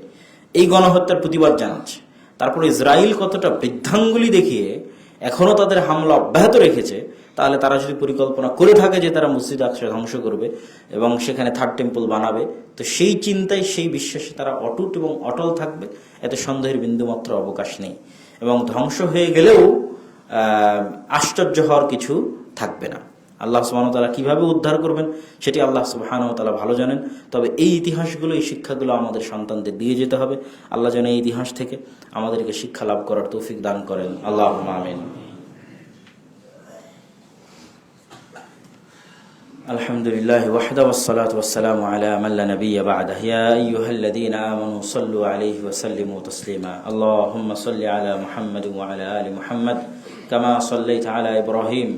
এই গণহত্যার প্রতিবাদ জানাচ্ছে। তারপরে ইসরায়েল কতটা বৃদ্ধাঙ্গুলি দেখিয়ে এখনো তাদের হামলা অব্যাহত রেখেছে, তাহলে তারা যদি পরিকল্পনা করে থাকে যে তারা মসজিদ আকসা ধ্বংস করবে এবং সেখানে থার্ড টেম্পল বানাবে, তো সেই চিন্তায়, সেই বিশ্বাসে তারা অটুট এবং অটল থাকবে, এতে সন্দেহের বিন্দুমাত্র অবকাশ নেই। এবং ধ্বংস হয়ে গেলেও আশ্চর্য হওয়ার কিছু থাকবে না। আল্লাহ সুবহানাহু ওয়া তাআলা কিভাবে উদ্ধার করবেন সেটি আল্লাহ সুবহানাহু ওয়া তাআলা ভালো জানেন। তবে এই ইতিহাসগুলো, এই শিক্ষাগুলো আমাদের সন্তানদের দিয়ে যেতে হবে। আল্লাহ যেন এই ইতিহাস থেকে আমাদেরকে শিক্ষা লাভ করার তৌফিক দান করেন। আল্লাহুম্মা আমিন। আলহামদুলিল্লাহ ওয়াহদা ওয়াসসালাতু ওয়াসসালামু আলা মান লা নাবিয়্যা বা'দা। ইয়া আইয়ুহাল্লাযীনা আমানু সাল্লু আলাইহি ওয়া সাল্লিমু তাসলিমা। আল্লাহুম্মা সাল্লি আলা মুহাম্মাদ ওয়া আলা আলি মুহাম্মাদ কামা সাল্লাইতা আলা ইব্রাহিম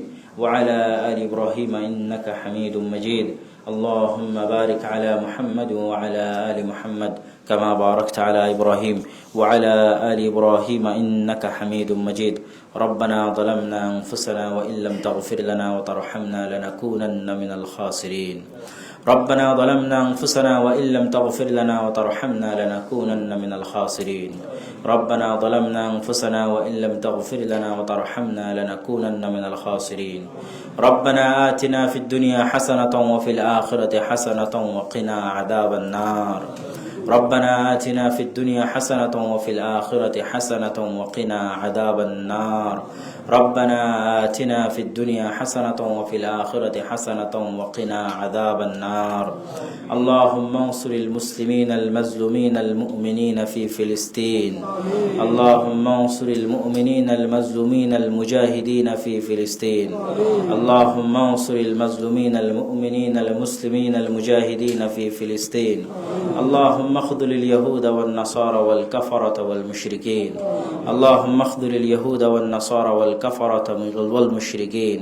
وعلى آل إبراهيم إنك حميد مجيد. اللهم بارك على محمد وعلى آل محمد كما باركت على إبراهيم وعلى آل إبراهيم إنك حميد مجيد. ربنا ظلمنا أنفسنا وإن لم تغفر لنا وترحمنا لنكونن من الخاسرين. ربنا ظلمنا أنفسنا وإن لم تغفر لنا وترحمنا لنكونن من الخاسرين. ربنا ظلمنا أنفسنا وإن لم تغفر لنا وترحمنا لنكونن من الخاسرين. ربنا آتنا في الدنيا حسنة وفي الآخرة حسنة وقنا عذاب النار. ربنا آتنا في الدنيا حسنة وفي الآخرة حسنة وقنا عذاب النار ربنا آتنا في الدنيا حسنة وفي الآخرة حسنة وقنا عذاب النار اللهم انصر المسلمين المظلومين المؤمنين في فلسطين اللهم انصر المؤمنين المظلومين المجاهدين في فلسطين اللهم انصر المظلومين المؤمنين المسلمين المجاهدين في فلسطين اللهم اخذل اليهود والنصارى والكفرة والمشركين اللهم اخذل اليهود والنصارى والكفرة والمشركين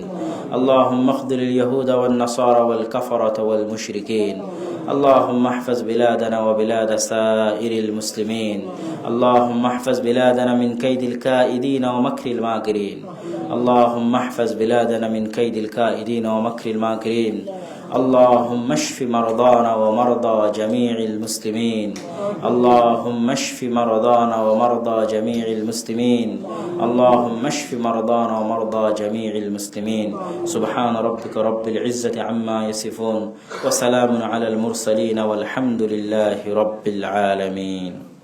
اللهم اخذل اليهود والنصارى والكفرة والمشركين اللهم احفظ بلادنا وبلاد سائر المسلمين اللهم احفظ بلادنا من كيد الكائدين ومكر الماكرين اللهم احفظ بلادنا من كيد الكائدين ومكر الماكرين اللهم اشف مرضانا ومرضى جميع المسلمين اللهم اشف مرضانا ومرضى جميع المسلمين اللهم اشف مرضانا ومرضى جميع المسلمين سبحان ربك رب العزة عما يصفون وسلام على المرسلين والحمد لله رب العالمين.